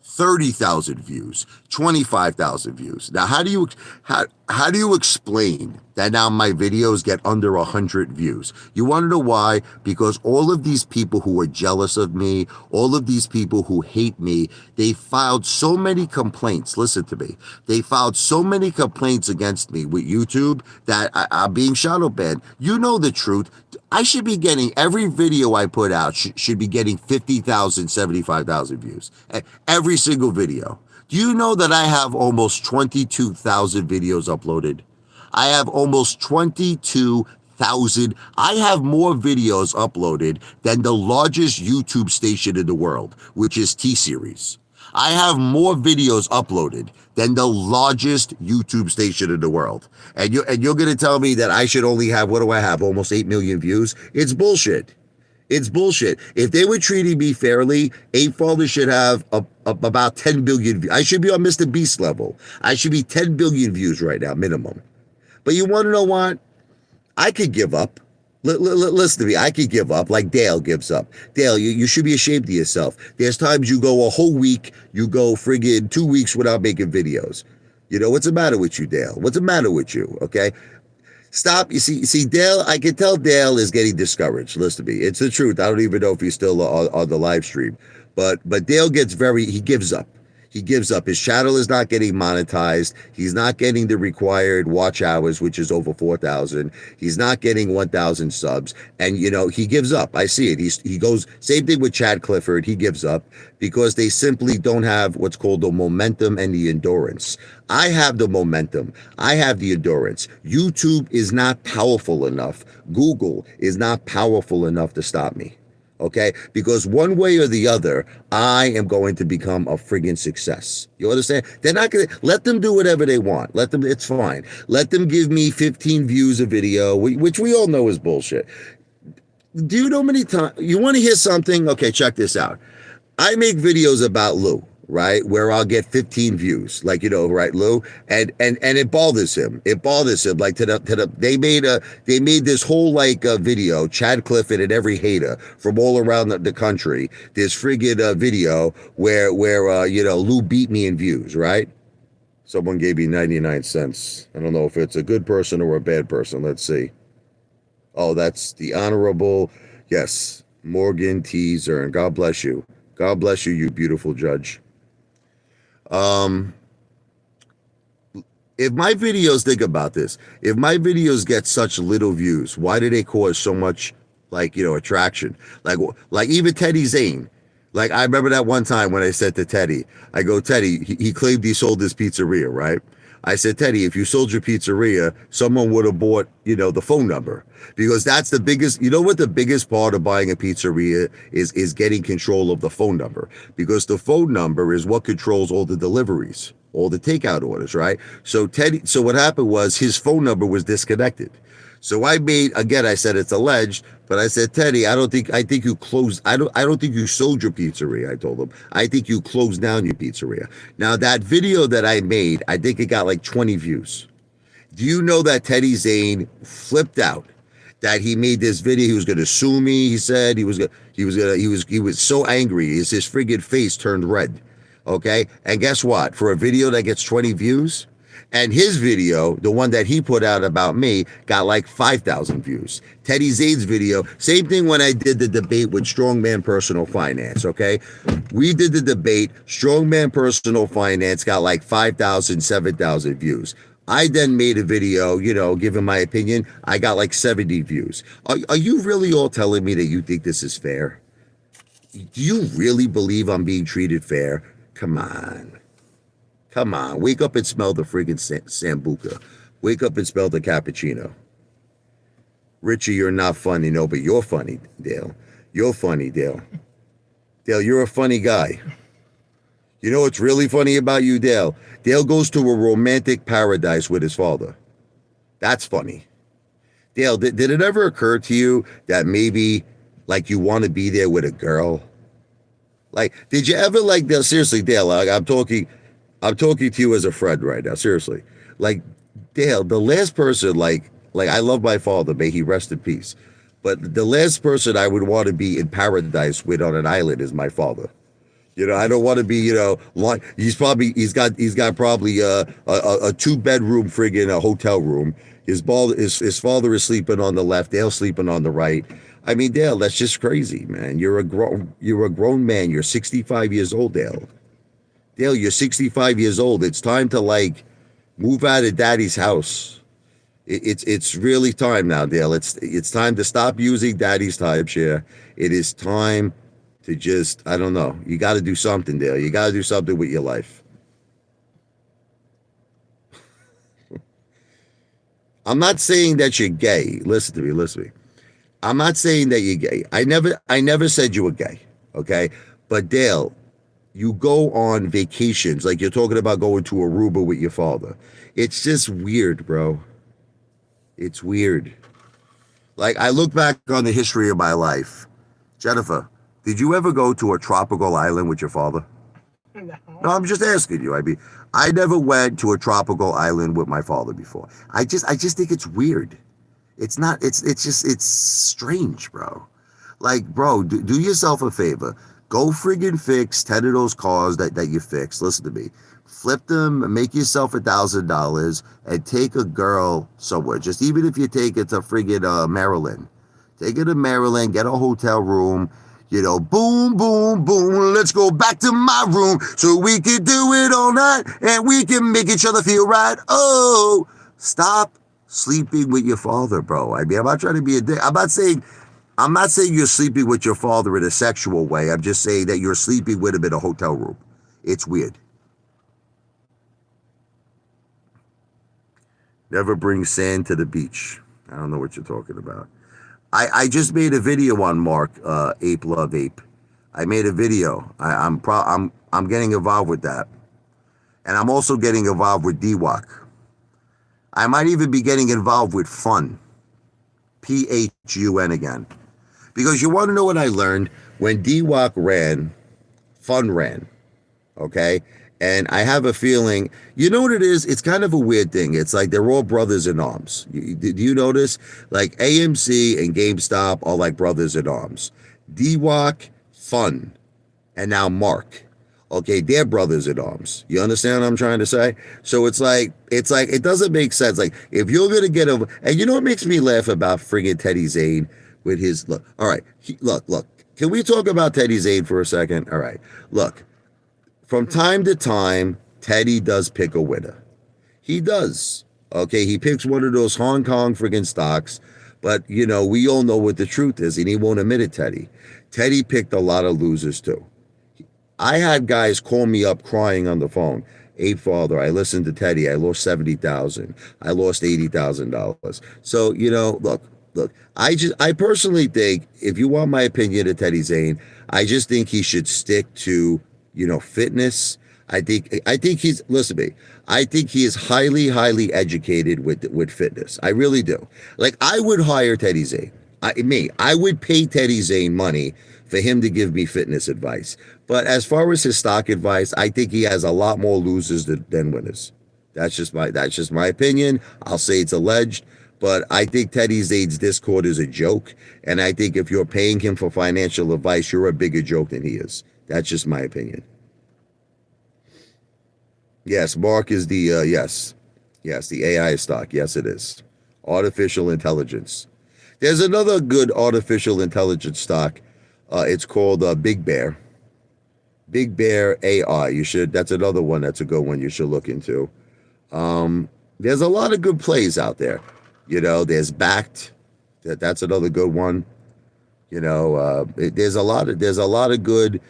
30,000 views, 25,000 views. Now, how do you explain that now my videos get under 100 views? You want to know why? Because all of these people who are jealous of me, all of these people who hate me, they filed so many complaints. Listen to me. They filed so many complaints against me with YouTube that I'm being shadow banned. You know the truth. I should be getting, every video I put out should be getting 50,000, 75,000 views. Every single video. Do you know that I have almost 22,000 videos uploaded? I have almost 22,000. I have more videos uploaded than the largest YouTube station in the world, which is T-Series. I have more videos uploaded than the largest YouTube station in the world. And you're going to tell me that I should only have, what do I have, almost 8 million views? It's bullshit. It's bullshit. If they were treating me fairly, Apefather should have about 10 billion views. I should be on Mr. Beast level. I should be 10 billion views right now, minimum. But you want to know what? I could give up. Listen to me. I could give up like Dale gives up. Dale, you should be ashamed of yourself. There's times you go a whole week, you go friggin' 2 weeks without making videos. You know, what's the matter with you, Dale? What's the matter with you, okay? Stop. You see, Dale, I can tell Dale is getting discouraged. Listen to me. It's the truth. I don't even know if he's still on the live stream. But Dale he gives up. He gives up. His channel is not getting monetized. He's not getting the required watch hours, which is over 4,000. He's not getting 1,000 subs. And, you know, he gives up. I see it. He goes, same thing with Chad Clifford. He gives up because they simply don't have what's called the momentum and the endurance. I have the momentum. I have the endurance. YouTube is not powerful enough. Google is not powerful enough to stop me. Okay, because one way or the other, I am going to become a friggin' success. You understand? They're not gonna let them do whatever they want. Let them, it's fine. Let them give me 15 views a video, which we all know is bullshit. Do you know how many times you want to hear something? Okay, check this out. I make videos about Lou, right? Where I'll get 15 views, like, you know, right, Lou, and it bothers him. It bothers him. Like they made this whole like video, Chad Clifford and every hater from all around the country. This friggin' video where you know, Lou beat me in views, right? Someone gave me 99 cents. I don't know if it's a good person or a bad person. Let's see. Oh, that's the honorable, yes, Morgan T. Zern. God bless you. God bless you, you beautiful judge. If my videos, think about this, if my videos get such little views, why do they cause so much, like, you know, attraction? Like even Teddy Zane. Like, I remember that one time when I said to Teddy, I go, Teddy, he claimed he sold his pizzeria, right? I said, Teddy, if you sold your pizzeria, someone would have bought, the phone number. Because that's the biggest, what the biggest part of buying a pizzeria is getting control of the phone number. Because the phone number is what controls all the deliveries, all the takeout orders, right? So what happened was his phone number was disconnected. So I made, again, I said it's alleged, but I said, Teddy, I think you closed, I don't think you sold your pizzeria. I told him, I think you closed down your pizzeria. Now that video that I made, I think it got like 20 views. Do you know that Teddy Zane flipped out? That he made this video, he was going to sue me. He said he was so angry, his friggin' face turned red. Okay, and guess what? For a video that gets 20 views, and his video, the one that he put out about me, got like 5,000 views. Teddy Zane's video, same thing when I did the debate with Strongman Personal Finance, okay? We did the debate, Strongman Personal Finance got like 5,000, 7,000 views. I then made a video, giving my opinion. I got like 70 views. Are you really all telling me that you think this is fair? Do you really believe I'm being treated fair? Come on. Come on. Wake up and smell the friggin' Sambuca. Wake up and smell the cappuccino. Richie, you're not funny. No, but you're funny, Dale. You're funny, Dale. Dale, you're a funny guy. You know what's really funny about you, Dale? Dale goes to a romantic paradise with his father. That's funny. Dale, did it ever occur to you that maybe, like, you want to be there with a girl? Like, did you ever, like, Dale, seriously, Dale, like, I'm talking to you as a friend right now, seriously. Like, Dale, the last person, like I love my father, may he rest in peace. But the last person I would want to be in paradise with on an island is my father. I don't want to be, he's got probably a 2-bedroom friggin' hotel room. His father is sleeping on the left, Dale's sleeping on the right. I mean, Dale, that's just crazy, man. You're a grown man. You're 65 years old, Dale. Dale, you're 65 years old. It's time to, like, move out of daddy's house. It's really time now, Dale. It's time to stop using daddy's timeshare. It is time to just, I don't know. You got to do something, Dale. You got to do something with your life. I'm not saying that you're gay. Listen to me. I'm not saying that you're gay. I never said you were gay, okay? But Dale, you go on vacations, like you're talking about going to Aruba with your father. It's just weird, bro. It's weird. Like, I look back on the history of my life. Jennifer, did you ever go to a tropical island with your father? No. No, I'm just asking you. I mean, I never went to a tropical island with my father before. I just think it's weird. It's not, it's strange, bro. Like, bro, do yourself a favor. Go friggin' fix 10 of those cars that you fixed. Listen to me. Flip them, make yourself $1,000, and take a girl somewhere. Just even if you take it to friggin' Maryland. Take it to Maryland, get a hotel room, boom, boom, boom, let's go back to my room so we can do it all night and we can make each other feel right. Oh, stop sleeping with your father, bro. I mean, I'm not trying to be a dick. I'm not saying you're sleeping with your father in a sexual way. I'm just saying that you're sleeping with him in a hotel room. It's weird. Never bring sand to the beach. I don't know what you're talking about. I just made a video on Mark, Ape Love Ape. I made a video. I'm getting involved with that. And I'm also getting involved with DWAC. I might even be getting involved with Fun. PHUN again. Because you want to know what I learned? When DWAC ran, Fun ran. Okay? And I have a feeling, you know what it is? It's kind of a weird thing. It's like they're all brothers in arms. Do you notice? Like AMC and GameStop are like brothers in arms. DWAC, Fun, and now Mark. Okay, they're brothers in arms. You understand what I'm trying to say? So it's like it doesn't make sense. Like, if you're gonna get over, and you know what makes me laugh about friggin' Teddy Zane with his look. All right, look. Can we talk about Teddy Zane for a second? All right, look. From time to time, Teddy does pick a winner. He does. Okay, he picks one of those Hong Kong friggin' stocks, but we all know what the truth is, and he won't admit it, Teddy. Teddy picked a lot of losers too. I had guys call me up crying on the phone. Apefather. I listened to Teddy. I lost 70,000. I lost $80,000. So look. I personally think if you want my opinion of Teddy Zane, I just think he should stick to fitness. I think he's listen to me. I think he is highly educated with fitness. I really do. Like I would hire Teddy Zane. I would pay Teddy Zane money for him to give me fitness advice. But as far as his stock advice, I think he has a lot more losers than winners. That's just my opinion. I'll say it's alleged, but I think Teddy Zane's Discord is a joke, and I think if you're paying him for financial advice, you're a bigger joke than he is. That's just my opinion. Yes, Mark is the yes, the AI stock. Yes, it is. Artificial intelligence. There's another good artificial intelligence stock. It's called Big Bear. Big Bear AI. You should. That's another one. That's a good one. You should look into. There's a lot of good plays out there. There's Backed. That's another good one. There's a lot of good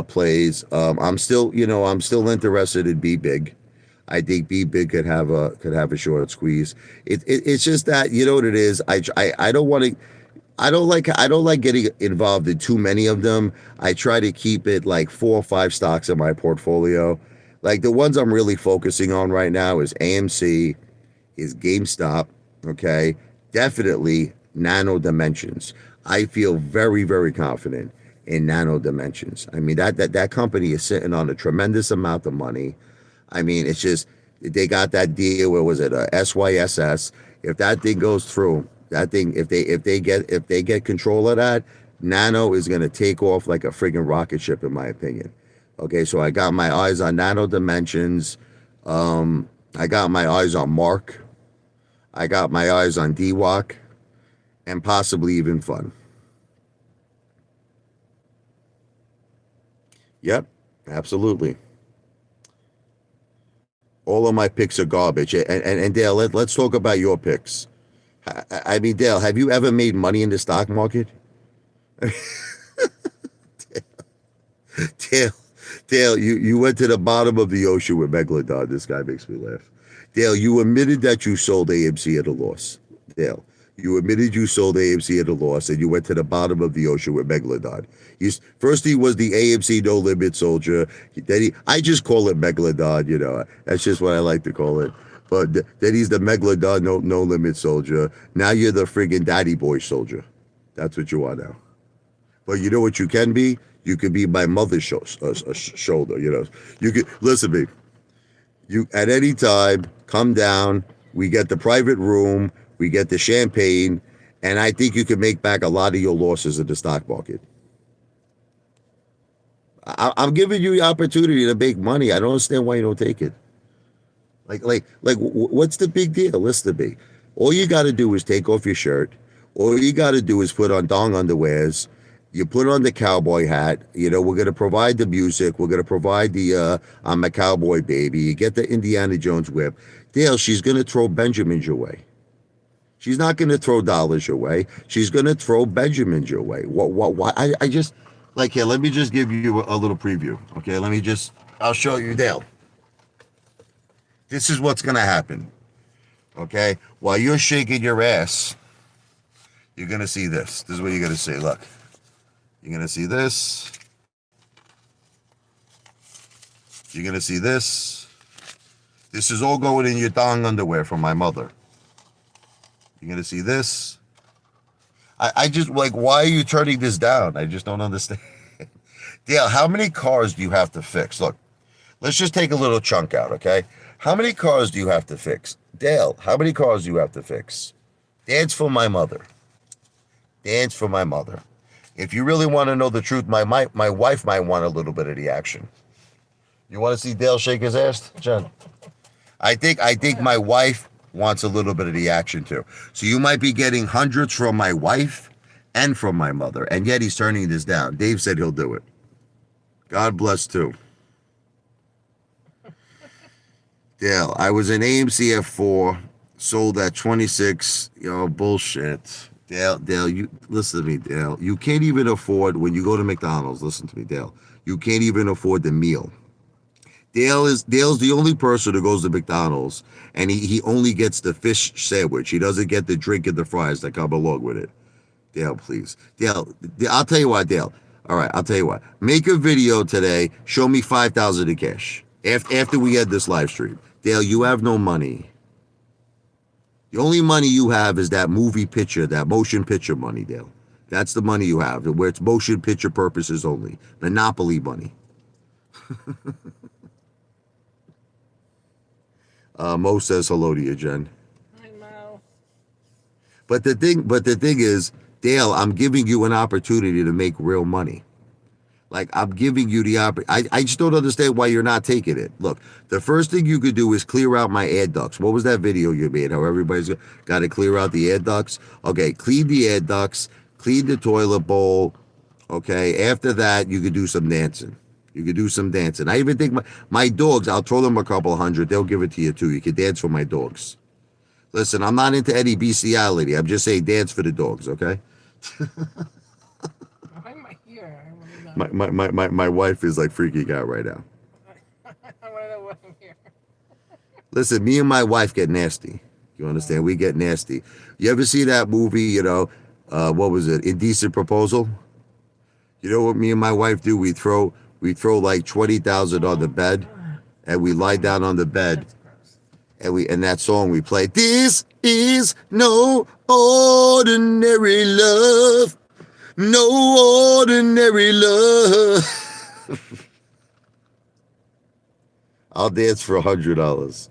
plays. I'm still interested in Be Big. I think Be Big could have a short squeeze. It's just that you know what it is. I don't want to. I don't like getting involved in too many of them. I try to keep it like 4 or 5 stocks in my portfolio. Like the ones I'm really focusing on right now is AMC, is GameStop, okay? Definitely Nano Dimensions. I feel very confident in Nano Dimensions. I mean that company is sitting on a tremendous amount of money. I mean, it's just they got that deal. Where was it? SYSS. If that thing goes through, that thing if they get control of that, Nano is gonna take off like a friggin' rocket ship, in my opinion. Okay, so I got my eyes on Nano Dimensions. I got my eyes on Mark. I got my eyes on DWAC, and possibly even Fun. Yep, absolutely. All of my picks are garbage. And Dale, let's talk about your picks. I mean, Dale, have you ever made money in the stock market? Dale, Dale, you went to the bottom of the ocean with Megalodon. This guy makes me laugh. Dale, you admitted that you sold AMC at a loss. Dale, you admitted you sold AMC at a loss, and you went to the bottom of the ocean with Megalodon. First, he was the AMC No Limit soldier. I just call it Megalodon. That's just what I like to call it. But then he's the Megalodon no Limit soldier. Now you're the friggin' Daddy Boy soldier. That's what you are now. But you know what you can be? You could be my mother's shoulder. You could listen to me. You at any time come down. We get the private room. We get the champagne, and I think you can make back a lot of your losses in the stock market. I'm giving you the opportunity to make money. I don't understand why you don't take it. What's the big deal? Listen to me. All you got to do is take off your shirt. All you got to do is put on dong underwears. You put on the cowboy hat. We're going to provide the music. We're going to provide the I'm a cowboy baby. You get the Indiana Jones whip. Dale, she's going to throw Benjamins your way. She's not going to throw dollars your way. She's going to throw Benjamins your way. What? I just, here, let me just give you a little preview. Okay, I'll show you, Dale. This is what's going to happen. Okay, while you're shaking your ass, you're going to see this. This is what you're going to see. Look, you're going to see this. You're going to see this. This is all going in your thong underwear from my mother. You're going to see this. I just, why are you turning this down? I just don't understand. Dale, how many cars do you have to fix? Look, let's just take a little chunk out, okay? How many cars do you have to fix? Dale, how many cars do you have to fix? Dance for my mother. Dance for my mother. If you really want to know the truth, my wife might want a little bit of the action. You want to see Dale shake his ass, Jen? I think my wife wants a little bit of the action too. So you might be getting hundreds from my wife and from my mother, and yet he's turning this down. Dave said he'll do it. God bless too. Dale, I was in AMC at 4, sold at 26. Bullshit. Dale, you listen to me, Dale. You can't even afford when you go to McDonald's. Listen to me, Dale. You can't even afford the meal. Dale's the only person who goes to McDonald's and he only gets the fish sandwich. He doesn't get the drink and the fries that come along with it. Dale, please. I'll tell you what, Dale. All right, I'll tell you what. Make a video today. Show me 5,000 in cash after we end this live stream. Dale, you have no money. The only money you have is that movie picture, that motion picture money, Dale. That's the money you have, where it's motion picture purposes only. Monopoly money. Mo says hello to you, Jen. I know. But the thing is, Dale, I'm giving you an opportunity to make real money. Like, I'm giving you the opportunity. I just don't understand why you're not taking it. Look, the first thing you could do is clear out my air ducts. What was that video you made? How everybody's got to clear out the air ducts? Okay, clean the air ducts, clean the toilet bowl. Okay, after that, you could do some dancing. You could do some dancing. I even think my dogs, I'll throw them a couple hundred. They'll give it to you, too. You could dance for my dogs. Listen, I'm not into any bestiality. I'm just saying dance for the dogs, okay? Why am I here? I want to know. My wife is like freaking out right now. I want to know why I'm here. Listen, me and my wife get nasty. You understand? We get nasty. You ever see that movie, what was it? Indecent Proposal? You know what me and my wife do? We throw like 20,000 on the bed and we lie down on the bed and that song we play, this is no ordinary love. No ordinary love. I'll dance for $100.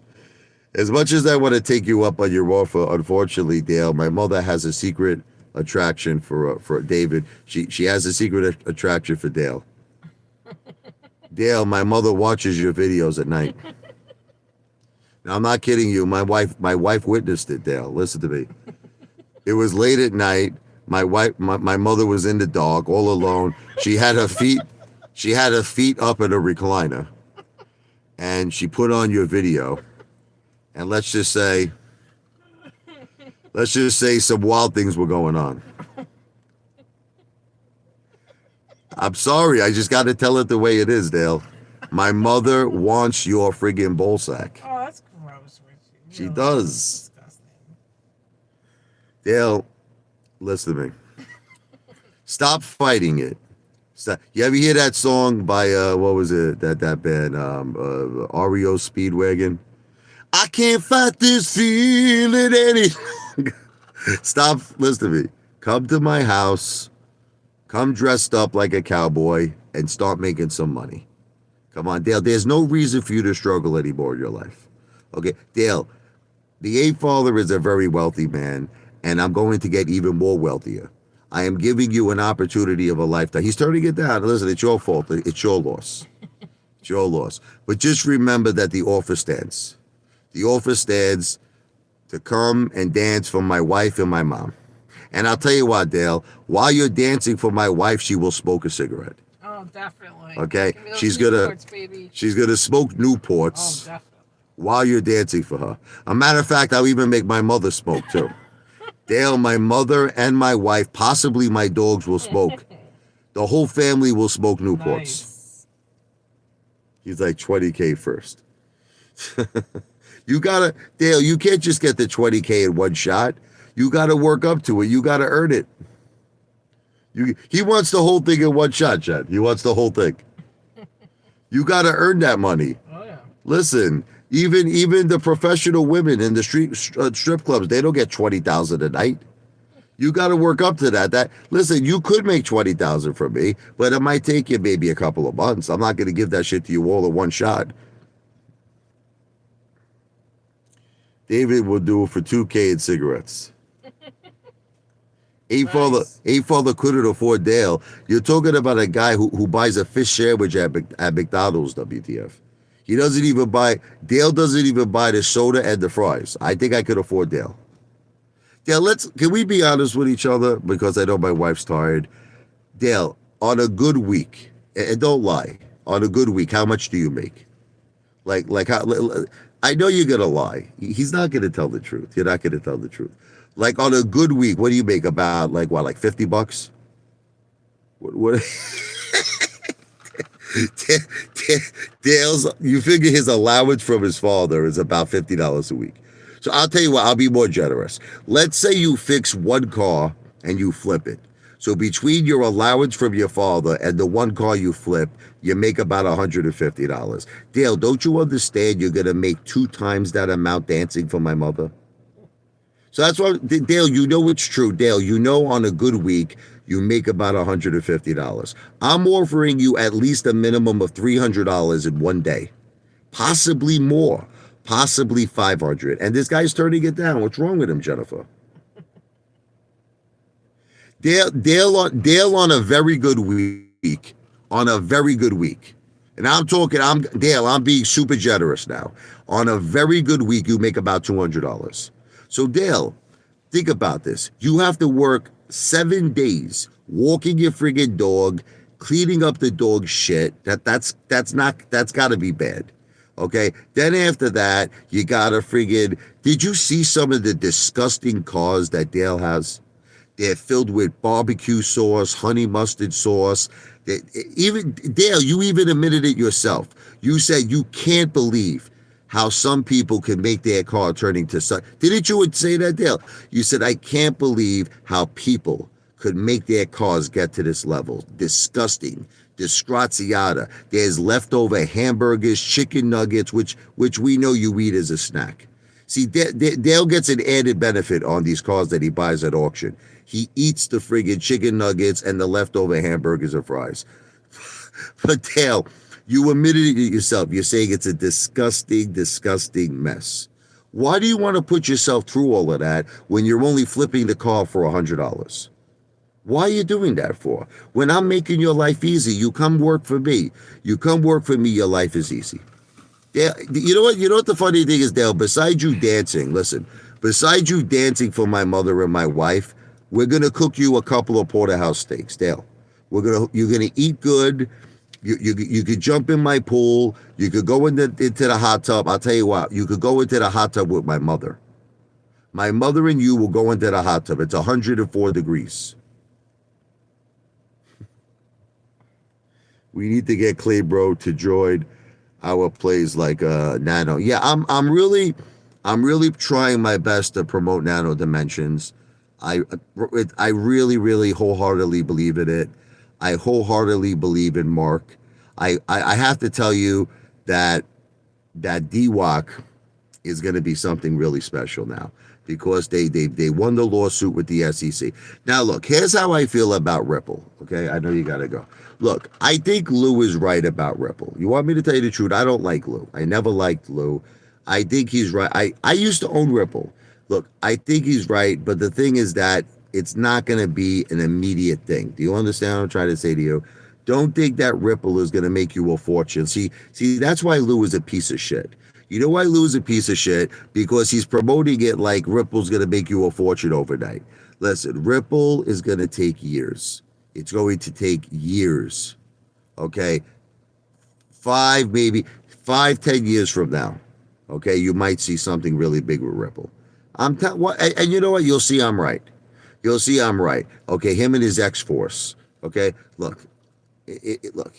As much as I want to take you up on your offer, unfortunately, Dale, my mother has a secret attraction for David. She has a secret attraction for Dale. Dale, my mother watches your videos at night. Now, I'm not kidding you. My wife witnessed it, Dale. Listen to me. It was late at night. My mother was in the dark, all alone. She had her feet up in a recliner, and she put on your video. And let's just say some wild things were going on. I'm sorry, I just got to tell it the way it is, Dale. My mother wants your friggin' ball sack. Oh, that's gross, Richie. She Really? does. Disgusting. Dale, listen to me. Stop fighting it. Stop. You ever hear that song by what was it? That band, REO Speedwagon? I can't fight this feeling any longer. Stop. Listen to me. Come to my house. Come dressed up like a cowboy and start making some money. Come on, Dale. There's no reason for you to struggle anymore in your life. Okay, Dale. The Apefather is a very wealthy man, and I'm going to get even more wealthier. I am giving you an opportunity of a lifetime. He's turning it down. Listen, it's your fault. It's your loss. It's your loss. But just remember that the offer stands. The offer stands to come and dance for my wife and my mom. And I'll tell you what, Dale, while you're dancing for my wife, she will smoke a cigarette. Oh, definitely. Okay? Give me those She's Newports, baby. gonna smoke Oh, Newports definitely. while you're dancing for her. A matter of fact, I'll even make my mother smoke too. Dale, my mother and my wife, possibly my dogs, will smoke. The whole family will smoke Newports. Nice. He's like 20K first. Dale, you can't just get the 20K in one shot. You gotta work up to it. You gotta earn it. He wants the whole thing in one shot, Chad. He wants the whole thing. You gotta earn that money. Oh, yeah. Listen, even the professional women in the strip clubs, they don't get 20,000 a night. You got to work up to that. Listen, you could make 20,000 from me, but it might take you maybe a couple of months. I'm not going to give that shit to you all in one shot. David will do it for 2K in cigarettes. Apefather couldn't afford Dale. You're talking about a guy who buys a fish sandwich at McDonald's, WTF. Dale doesn't even buy the soda and the fries. I think I could afford Dale. Dale, can we be honest with each other? Because I know my wife's tired. Dale, on a good week, and don't lie, on a good week, how much do you make? I know you're going to lie. He's not going to tell the truth. You're not going to tell the truth. Like on a good week, what do you make? About like $50? What Dale's, you figure his allowance from his father is about $50 a week. So I'll tell you what, I'll be more generous. Let's say you fix one car and you flip it. So between your allowance from your father and the one car you flip, you make about $150. Dale, don't you understand you're going to make two times that amount dancing for my mother? So that's why, Dale, you know it's true. Dale, you know on a good week, you make about $150. I'm offering you at least a minimum of $300 in one day, possibly more, possibly 500. And this guy's turning it down. What's wrong with him, Jennifer? Dale on a very good week, on a very good week. And Dale, I'm being super generous now. On a very good week, you make about $200. So Dale, think about this. You have to work 7 days walking your friggin' dog, cleaning up the dog shit. That's gotta be bad. Okay. Then after that, you gotta friggin'. Did you see some of the disgusting cars that Dale has? They're filled with barbecue sauce, honey mustard sauce. Even Dale, you even admitted it yourself. You said you can't believe how some people can make their car turning to sun. Didn't you say that, Dale? You said, I can't believe how people could make their cars get to this level. Disgusting. Disgraziata. There's leftover hamburgers, chicken nuggets, which we know you eat as a snack. See, Dale gets an added benefit on these cars that he buys at auction. He eats the friggin' chicken nuggets and the leftover hamburgers and fries. But Dale, you admitted it yourself. You're saying it's a disgusting, disgusting mess. Why do you want to put yourself through all of that when you're only flipping the car for $100? Why are you doing that for? When I'm making your life easy, you come work for me. You come work for me, your life is easy. Yeah, you know what? You know what the funny thing is, Dale? Besides you dancing, listen, besides you dancing for my mother and my wife, we're gonna cook you a couple of porterhouse steaks, Dale. You're gonna eat good. You could jump in my pool. You could go into the hot tub. I'll tell you what, you could go into the hot tub with my mother. My mother and you will go into the hot tub. It's 104 degrees. We need to get Claybro to join our plays like Nano. Yeah, I'm really trying my best to promote Nano Dimensions. I I really really wholeheartedly believe in it. I wholeheartedly believe in Mark. I have to tell you that DWAC is going to be something really special now because they won the lawsuit with the SEC. Now look, here's how I feel about Ripple. Okay, I know you got to go. Look, I think Lou is right about Ripple. You want me to tell you the truth? I don't like Lou. I never liked Lou. I think he's right. I used to own Ripple. Look, I think he's right, but the thing is that it's not going to be an immediate thing. Do you understand what I'm trying to say to you? Don't think that Ripple is going to make you a fortune. See, that's why Lou is a piece of shit. You know why Lou is a piece of shit? Because he's promoting it like Ripple's going to make you a fortune overnight. Listen, Ripple is going to take years. It's going to take years. Okay? Maybe 5, 10 years from now. Okay? You might see something really big with Ripple. And you know what? You'll see I'm right. You'll see I'm right. Okay? Him and his X-Force. Okay? Look. Look.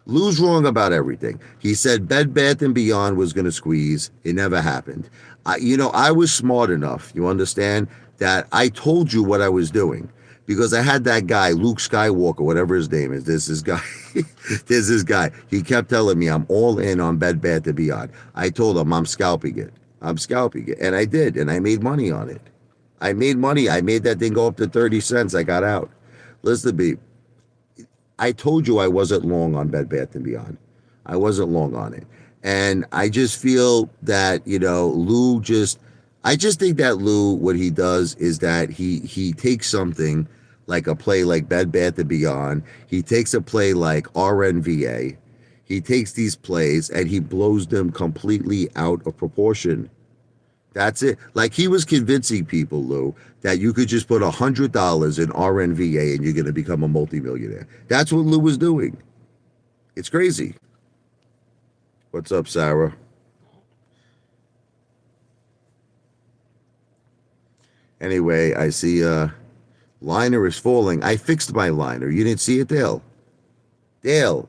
Lou's wrong about everything. He said Bed Bath and Beyond was going to squeeze. It never happened. I was smart enough, you understand, that I told you what I was doing because I had that guy, Luke Skywalker, whatever his name is. There's this guy. There's this guy. He kept telling me I'm all in on Bed Bath and Beyond. I told him I'm scalping it. I'm scalping it. And I did. And I made money on it. I made money. I made that thing go up to 30 cents. I got out. Listen to me. I told you I wasn't long on Bed Bath and Beyond. I wasn't long on it. And I just feel that, I just think that Lou, what he does is that he takes something like a play like Bed Bath and Beyond. He takes a play like RNVA. He takes these plays and he blows them completely out of proportion. That's it. Like he was convincing people, Lou, that you could just put $100 in RNVA and you're going to become a multimillionaire. That's what Lou was doing. It's crazy. What's up, Sarah? Anyway, I see liner is falling. I fixed my liner. You didn't see it, Dale? Dale,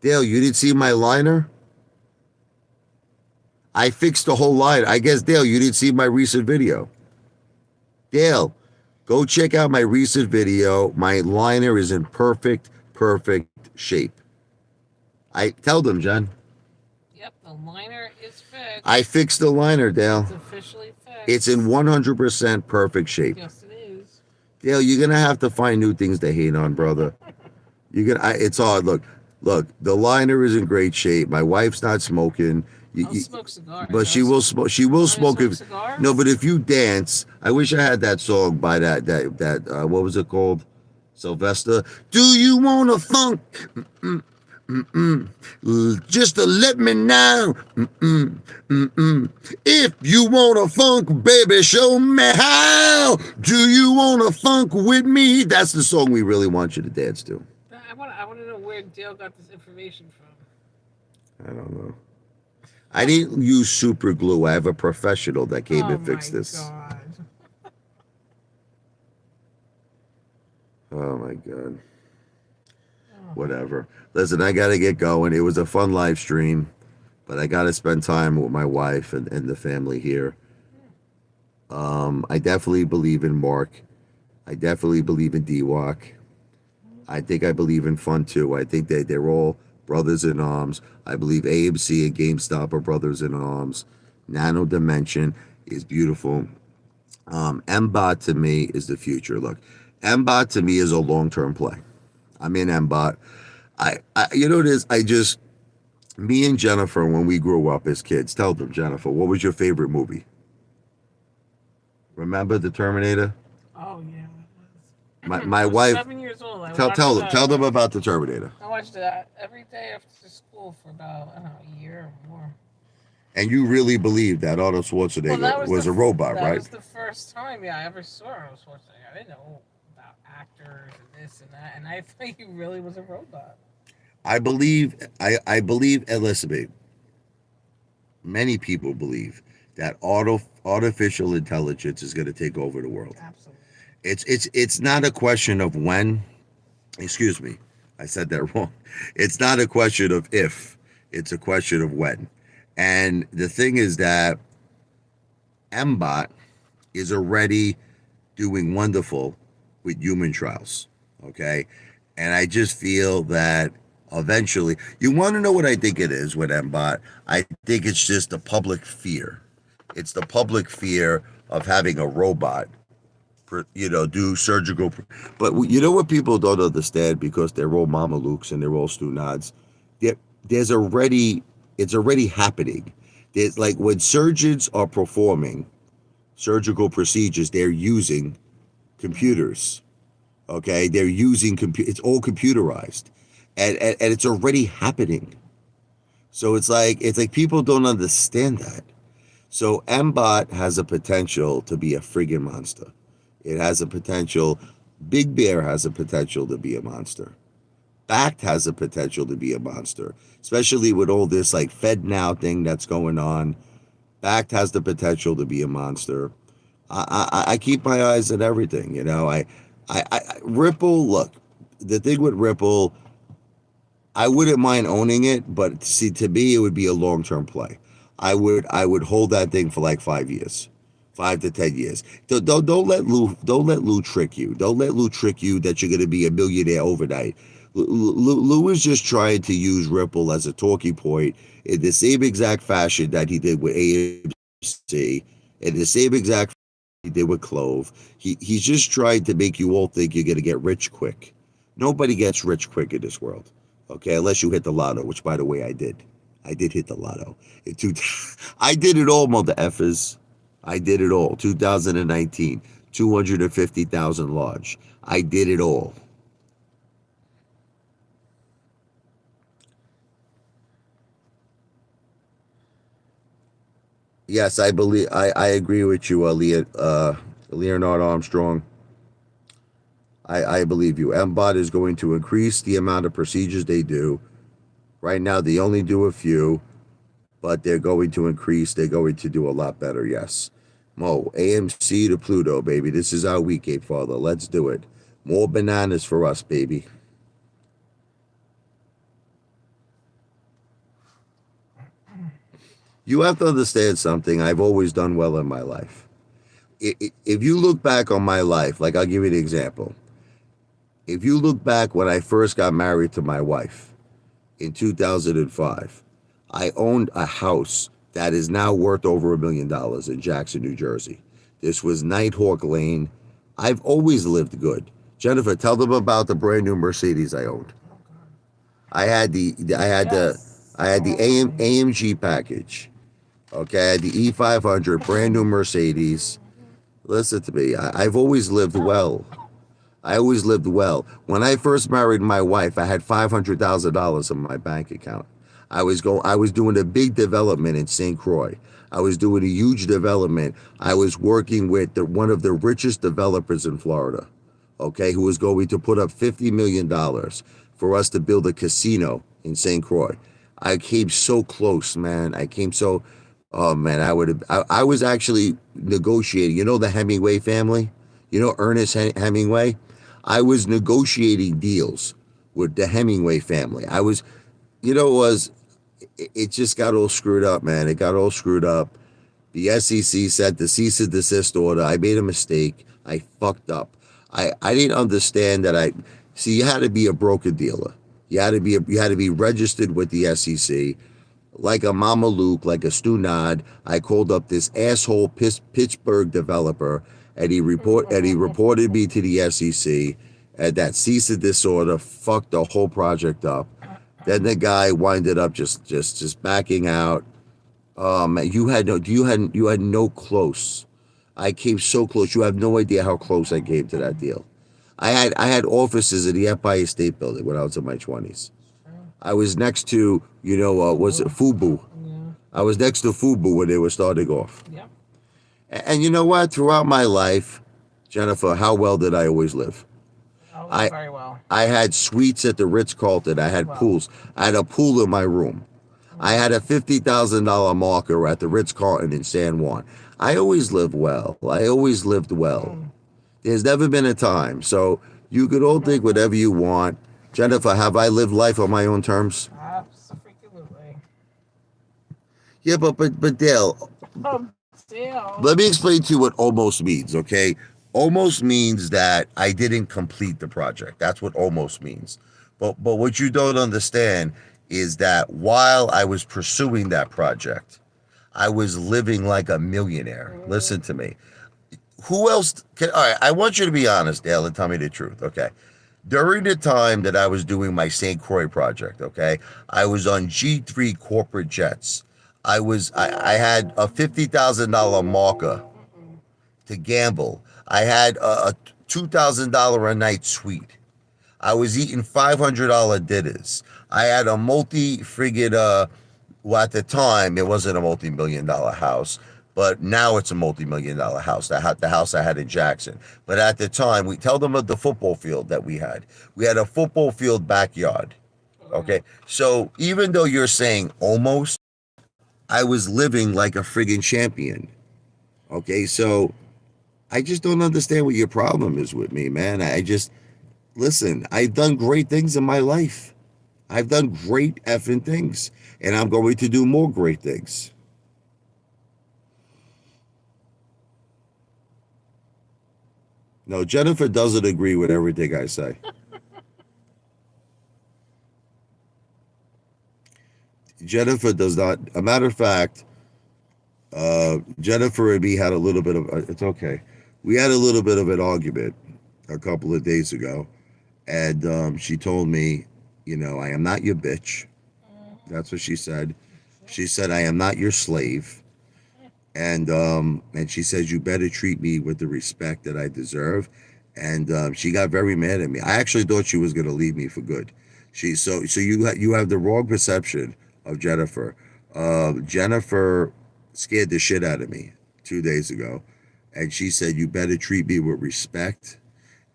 Dale, you didn't see my liner? I fixed the whole line. I guess, Dale, you didn't see my recent video. Dale, go check out my recent video. My liner is in perfect shape. I tell them, John. Yep, the liner is I fixed. fixed the liner, It's Dale. officially It's in fixed. 100% perfect shape. Yes, it is. Dale, you're gonna have to find new things to hate on, brother. You're gonna. It's hard. Look. The liner is in great shape. My wife's not smoking. I'll smoke cigars. But she will smoke. She You will want me to smoke smoke if. No, but cigars? if you dance, I wish I had that song by that what was it called? Sylvester. Do you want a funk? Just to let me know. If you want a funk, baby, show me how. Do you want a funk with me? That's the song we really want you to dance to. I want to know where Dale got this information from. I don't know. I didn't use super glue. I have a professional that came Oh and my fixed this. god. Oh my god. Oh. Whatever. Listen, I gotta get going. It was a fun live stream, but I gotta spend time with my wife and the family here. I definitely believe in Mark. I definitely believe in D-Walk. I think I believe in Fun too. I think that they're all brothers in arms. I believe AMC and GameStop are brothers in arms. Nano Dimension is beautiful. MBOT to me is the future. Look, MBOT to me is a long term play. I'm in MBOT. You know what it is? Me and Jennifer, when we grew up as kids, tell them, Jennifer, what was your favorite movie? Remember the Terminator? Oh yeah. My I was wife, 7 years old. I watched tell that. them about the Terminator. I watched that every day after school for about I don't know a year or more. And you really believe that Arnold Well, Schwarzenegger was a robot, that right? was the first time I ever saw Arnold Schwarzenegger. I didn't know about actors and this and that, and I thought he really was a robot. I believe, and listen to me, many people believe that artificial intelligence is going to take over the world. Absolutely. It's not a question of when. Excuse me, I said that wrong. It's not a question of if. It's a question of when. And the thing is that MBOT is already doing wonderful with human trials. Okay. And I just feel that eventually, you want to know what I think it is with MBOT? I think it's just the public fear. It's the public fear of having a robot, do surgical. But you know what people don't understand because they're all Mama Lukes and they're all Stu Nods? There, there's already, it's already happening. There's like when surgeons are performing surgical procedures, they're using computers. Okay, they're using it's all computerized, and it's already happening. So it's like people don't understand that. So MBOT has a potential to be a friggin' monster. It has a potential. Big Bear has a potential to be a monster. Bact has a potential to be a monster, especially with all this like Fed Now thing that's going on. Bact has the potential to be a monster. I keep my eyes on everything. Ripple. Look, the thing with Ripple, I wouldn't mind owning it, but see, to me, it would be a long term play. I would hold that thing for like 5 years, 5 to 10 years. Don't let Lou trick you. Don't let Lou trick you that you're going to be a millionaire overnight. Lou is just trying to use Ripple as a talking point in the same exact fashion that he did with AMC, in the same exact he did with Clove. He's just trying to make you all think you're gonna get rich quick. Nobody gets rich quick in this world, okay? Unless you hit the lotto, which by the way I did. I did hit the lotto. I did it all, mother effers. I did it all. 2019, 250,000 large. I did it all. Yes, I believe. I agree with you, Leonard Armstrong. I believe you. MBOT is going to increase the amount of procedures they do. Right now, they only do a few, but they're going to increase. They're going to do a lot better, yes. Mo, AMC to Pluto, baby. This is our week, Apefather. Let's do it. More bananas for us, baby. You have to understand something. I've always done well in my life. If you look back on my life, like I'll give you an example. If you look back when I first got married to my wife in 2005, I owned a house that is now worth over $1 million in Jackson, New Jersey. This was Nighthawk Lane. I've always lived good. Jennifer, tell them about the brand new Mercedes I owned. Oh God. I had the I had the Yes. I had the Oh, honey. AMG package. Okay, I had the E500, brand new Mercedes. Listen to me. I've always lived well. I always lived well. When I first married my wife, I had $500,000 in my bank account. I was doing a big development in St. Croix. I was doing a huge development. I was working with one of the richest developers in Florida, okay, who was going to put up $50 million for us to build a casino in St. Croix. I came so close, man. I came so, oh man, I was actually negotiating. You know the Hemingway family? You know Ernest Hemingway? I was negotiating deals with the Hemingway family. It was, it just got all screwed up, man. It got all screwed up. The SEC sent the cease and desist order. I made a mistake. I fucked up. I didn't understand that see, you had to be a broker dealer. You had to be registered with the SEC. Like a Mama Luke, like a Stu Nod, I called up this asshole Pittsburgh developer, and he reported me to the SEC, and that cease and disorder fucked the whole project up. Then the guy winded up just backing out. Man, you had no close. I came so close. You have no idea how close I came to that deal. I had offices in the Empire State Building when I was in my 20s. True. I was next to, was it Fubu. Fubu? Yeah. I was next to Fubu when they were starting off. Yep. And you know what? Throughout my life, Jennifer, how well did I always live? Oh, I very well. I had suites at the Ritz Carlton. I had Well. pools. I had a pool in my room. I Mm, had a $50,000 marker at the Ritz Carlton in San Juan. I always lived well. I always lived well. mm. There's never been a time. So you could all think whatever you want. Jennifer, have I lived life on my own terms? Absolutely. Yeah, but Dale, Oh, deal. let me explain to you what almost means, okay? Almost means that I didn't complete the project. That's what almost means. But what you don't understand is that while I was pursuing that project, I was living like a millionaire. Mm, Listen to me. Who else all right, I want you to be honest, Dale, and tell me the truth, okay? During the time that I was doing my St. Croix project, okay, I was on G3 corporate jets. I had a $50,000 marker mm-mm. to gamble. I had a $2,000 a night suite. I was eating $500 dinners. I had a multi friggin' well, at the time it wasn't a multi-million-dollar house, but now it's a multi-million-dollar house. The house I had in Jackson. But at the time, we tell them of the football field that we had. We had a football field backyard. Mm. Okay, so even though you're saying almost, I was living like a friggin' champion. Okay, so I just don't understand what your problem is with me, man. I just listen. I've done great things in my life. I've done great effing things, and I'm going to do more great things. No, Jennifer doesn't agree with everything I say. Jennifer does not. A matter of fact, Jennifer and me had a little bit of. It's okay. We had a little bit of an argument a couple of days ago, and she told me, I am not your bitch. Mhm. That's what she said. Sure. She said, I am not your slave. And she says you better treat me with the respect that I deserve. And she got very mad at me. I actually thought she was going to leave me for good. You have the wrong perception of Jennifer. Jennifer scared the shit out of me 2 days ago, and she said you better treat me with respect,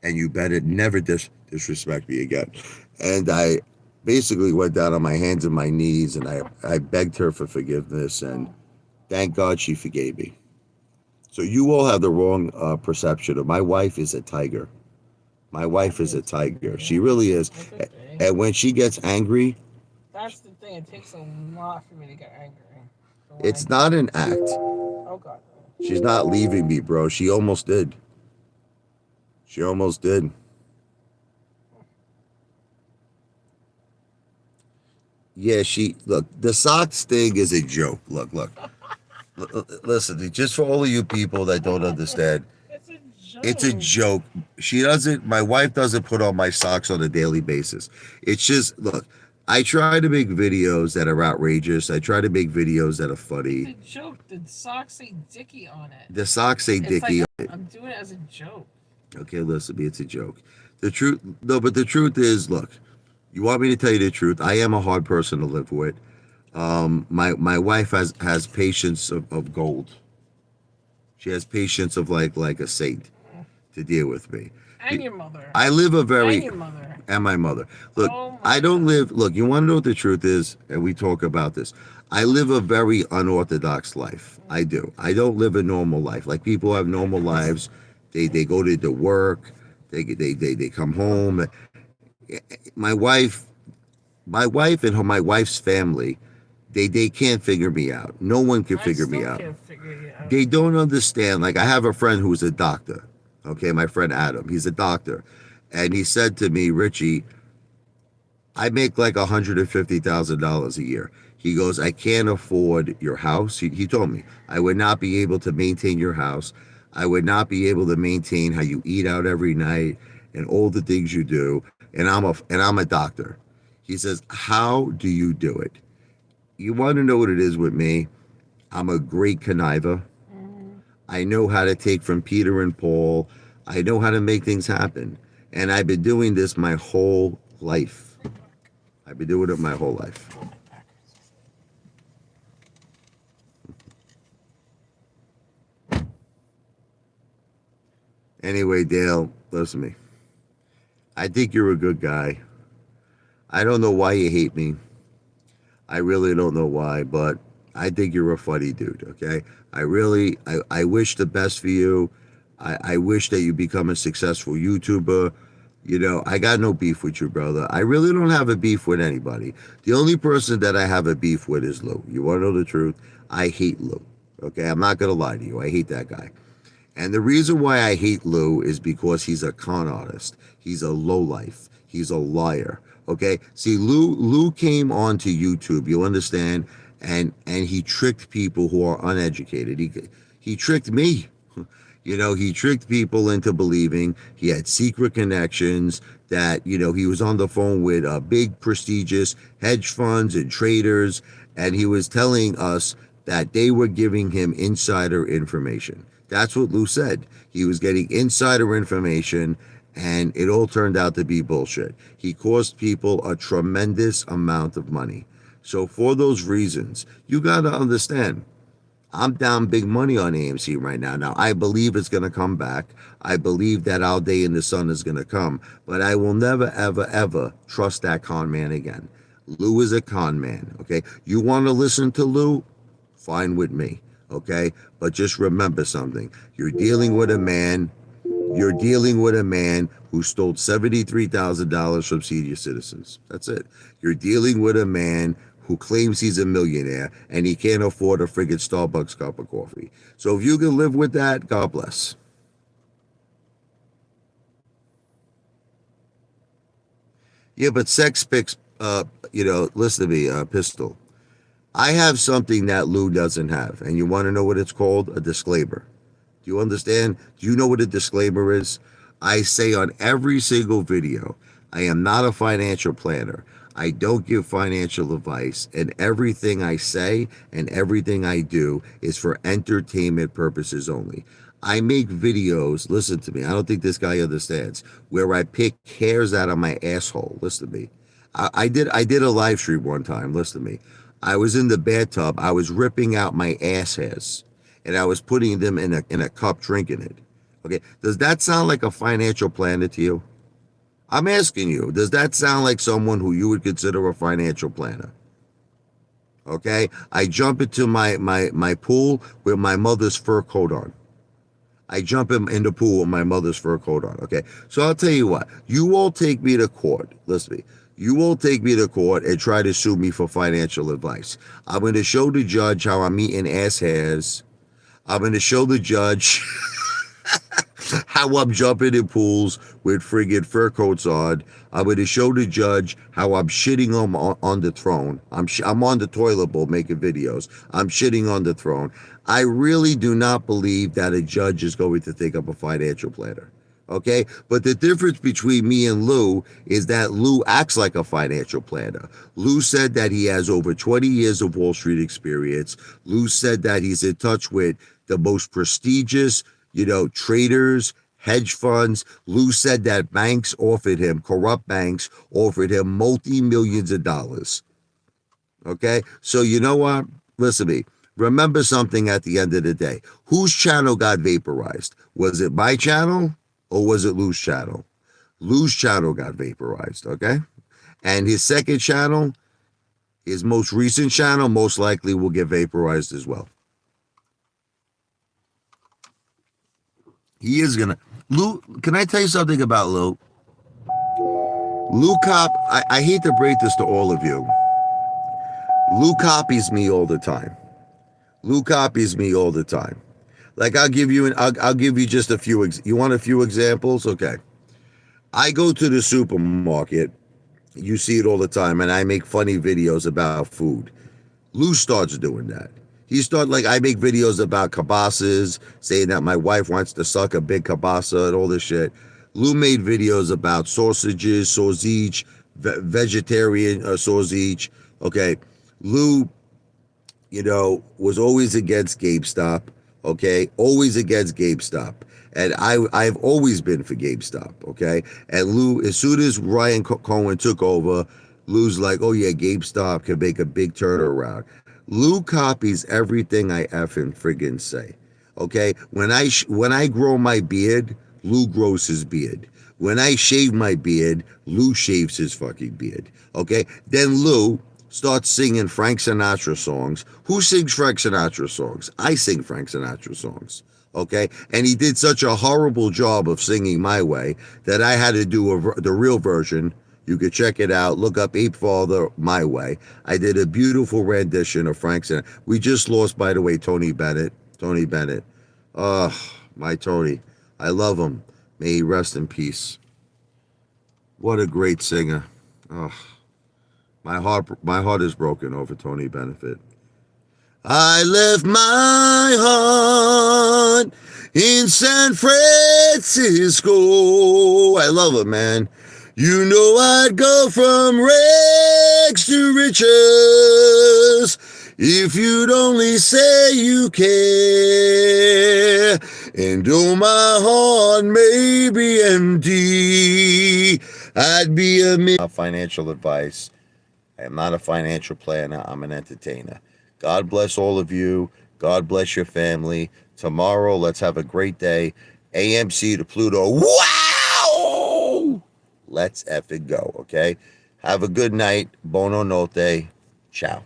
and you better never disrespect me again. And I basically went down on my hands and my knees, and I begged her for forgiveness, and Mm. thank God she forgave me. So you all have the wrong perception of my wife is a tiger. My wife That is a is good. tiger. She Yeah. really is. It could be. And when she gets angry, That's the thing. It takes a lot for me to get angry. So when I It's not an act. oh god, She's not leaving me, bro. She almost did. She almost did. Yeah, she look. The socks thing is a joke. Look. Listen, just for all of you people that don't understand, it's a it's a joke. joke. She doesn't. My wife doesn't put on my socks on a daily basis. It's just look. I try to make videos that are outrageous. I try to make videos that are It's funny. a joke. The socks say Dickie on it. The socks say It's like Dickie. I'm doing it as a joke. Okay, listen, it's a joke. The truth, no, but the truth is, look. You want me to tell you the truth? I am a hard person to live with. My wife has patience of gold. She has patience of like a saint to deal with me. And your mother. I live a And very your mother. and my mother. Look, Oh I my don't god. live. Look, you want to know what the truth is, and we talk about this. I live a very unorthodox life. I do. I don't live a normal life. Like people have normal lives. They go to work. They come home. My wife, my wife's family, they can't figure me out. No one can I figure me still out. can't figure it out. They don't understand. Like I have a friend who's a doctor. Okay, my friend Adam, he's a doctor, and he said to me, Richie, I make like $150,000 a year. He goes, I can't afford your house. He told me I would not be able to maintain your house. I would not be able to maintain how you eat out every night and all the things you do. And I'm a doctor. He says, how do you do it? You want to know what it is with me? I'm a great conniver. Mm-hmm. I know how to take from Peter and Paul. I know how to make things happen. And I've been doing this my whole life. I've been doing it my whole life. Anyway, Dale, listen to me. I think you're a good guy. I don't know why you hate me. I really don't know why, but I think you're a funny dude, okay? I wish the best for you. I wish that you become a successful YouTuber. You know, I got no beef with you, brother. I really don't have a beef with anybody. The only person that I have a beef with is Lou. You want to know the truth? I hate Lou, okay? I'm not going to lie to you. I hate that guy. And the reason why I hate Lou is because he's a con artist. He's a lowlife. He's a liar. Okay. See, Lou came onto YouTube. You understand? And he tricked people who are uneducated. He tricked me. You know, he tricked people into believing he had secret connections, that, you know, he was on the phone with big prestigious hedge funds and traders, and he was telling us that they were giving him insider information. That's what Lou said. He was getting insider information, and it all turned out to be bullshit. He cost people a tremendous amount of money. So, for those reasons, you got to understand, I'm down big money on AMC right now. Now, I believe it's going to come back. I believe that Our Day in the Sun is going to come. But I will never, ever, ever trust that con man again. Lou is a con man, okay? You want to listen to Lou? Fine with me, okay? But just remember something. You're dealing with a man who stole $73,000 from senior citizens. That's it. You're dealing with a man who claims he's a millionaire and he can't afford a friggin' Starbucks cup of coffee. So if you can live with that, God bless. Yeah, but sex pics, listen to me, Pistol. I have something that Lou doesn't have, and you want to know what it's called? A disclaimer. Do you understand? Do you know what a disclaimer is? I say on every single video, I am not a financial planner. I don't give financial advice, and everything I say and everything I do is for entertainment purposes only. I make videos, listen to me, I don't think this guy understands, where I pick hairs out of my asshole. Listen to me. I did a live stream one time, listen to me. I was in the bathtub, I was ripping out my ass hairs, and I was putting them in a cup, drinking it. Okay, does that sound like a financial planner to you? I'm asking you, does that sound like someone who you would consider a financial planner? Okay, I jump into my pool with my mother's fur coat on. I jump in the pool with my mother's fur coat on. Okay, so I'll tell you what, you all take me to court. Listen to me. You won't take me to court and try to sue me for financial advice. I'm going to show the judge how I'm eating ass hairs. I'm going to show the judge how I'm jumping in pools with friggin' fur coats on. I'm going to show the judge how I'm shitting on the throne. I'm on the toilet bowl making videos. I'm shitting on the throne. I really do not believe that a judge is going to think I'm a financial planner. Okay? But the difference between me and Lou is that Lou acts like a financial planner. Lou said that he has over 20 years of Wall Street experience. Lou said that he's in touch with the most prestigious, traders, hedge funds. Lou said that corrupt banks offered him multi-millions of dollars. Okay? So you know what? Listen to me. Remember something at the end of the day. Whose channel got vaporized? Was it my channel or was it Lou's channel? Lou's channel got vaporized, okay? And his second channel, his most recent channel, most likely will get vaporized as well. He is gonna. Lou, can I tell you something about Lou? Lou I hate to break this to all of you. Lou copies me all the time. Lou copies me all the time. Like I'll give you just a few. You want a few examples? Okay. I go to the supermarket. You see it all the time, and I make funny videos about food. Lou starts doing that. I make videos about kibasas, saying that my wife wants to suck a big kibasa and all this shit. Lou made videos about sausages, sausage, vegetarian sausage. Okay. Lou, was always against GameStop. Okay. Always against GameStop. And I've always been for GameStop. Okay. And Lou, as soon as Ryan Cohen took over, Lou's like, oh yeah, GameStop can make a big turnaround. Lou copies everything I effing friggin' say. Okay? When I grow my beard, Lou grows his beard. When I shave my beard, Lou shaves his fucking beard. Okay? Then Lou starts singing Frank Sinatra songs. Who sings Frank Sinatra songs? I sing Frank Sinatra songs. Okay? And he did such a horrible job of singing my way that I had to do the real version. You could check it out. Look up Apefather My Way. I did a beautiful rendition of Frank Sinatra. We just lost, by the way, Tony Bennett. Tony Bennett. Oh, my Tony. I love him. May he rest in peace. What a great singer. Oh, my heart is broken over Tony Bennett. I left my heart in San Francisco. I love it, man. You know I'd go from rags to riches if you'd only say you care. And though my heart may be empty, I'd be financial advice. I am not a financial planner. I'm an entertainer. God bless all of you. God bless your family. Tomorrow, let's have a great day. AMC to Pluto. Wow! Let's effing go, okay? Have a good night. Bono notte. Ciao.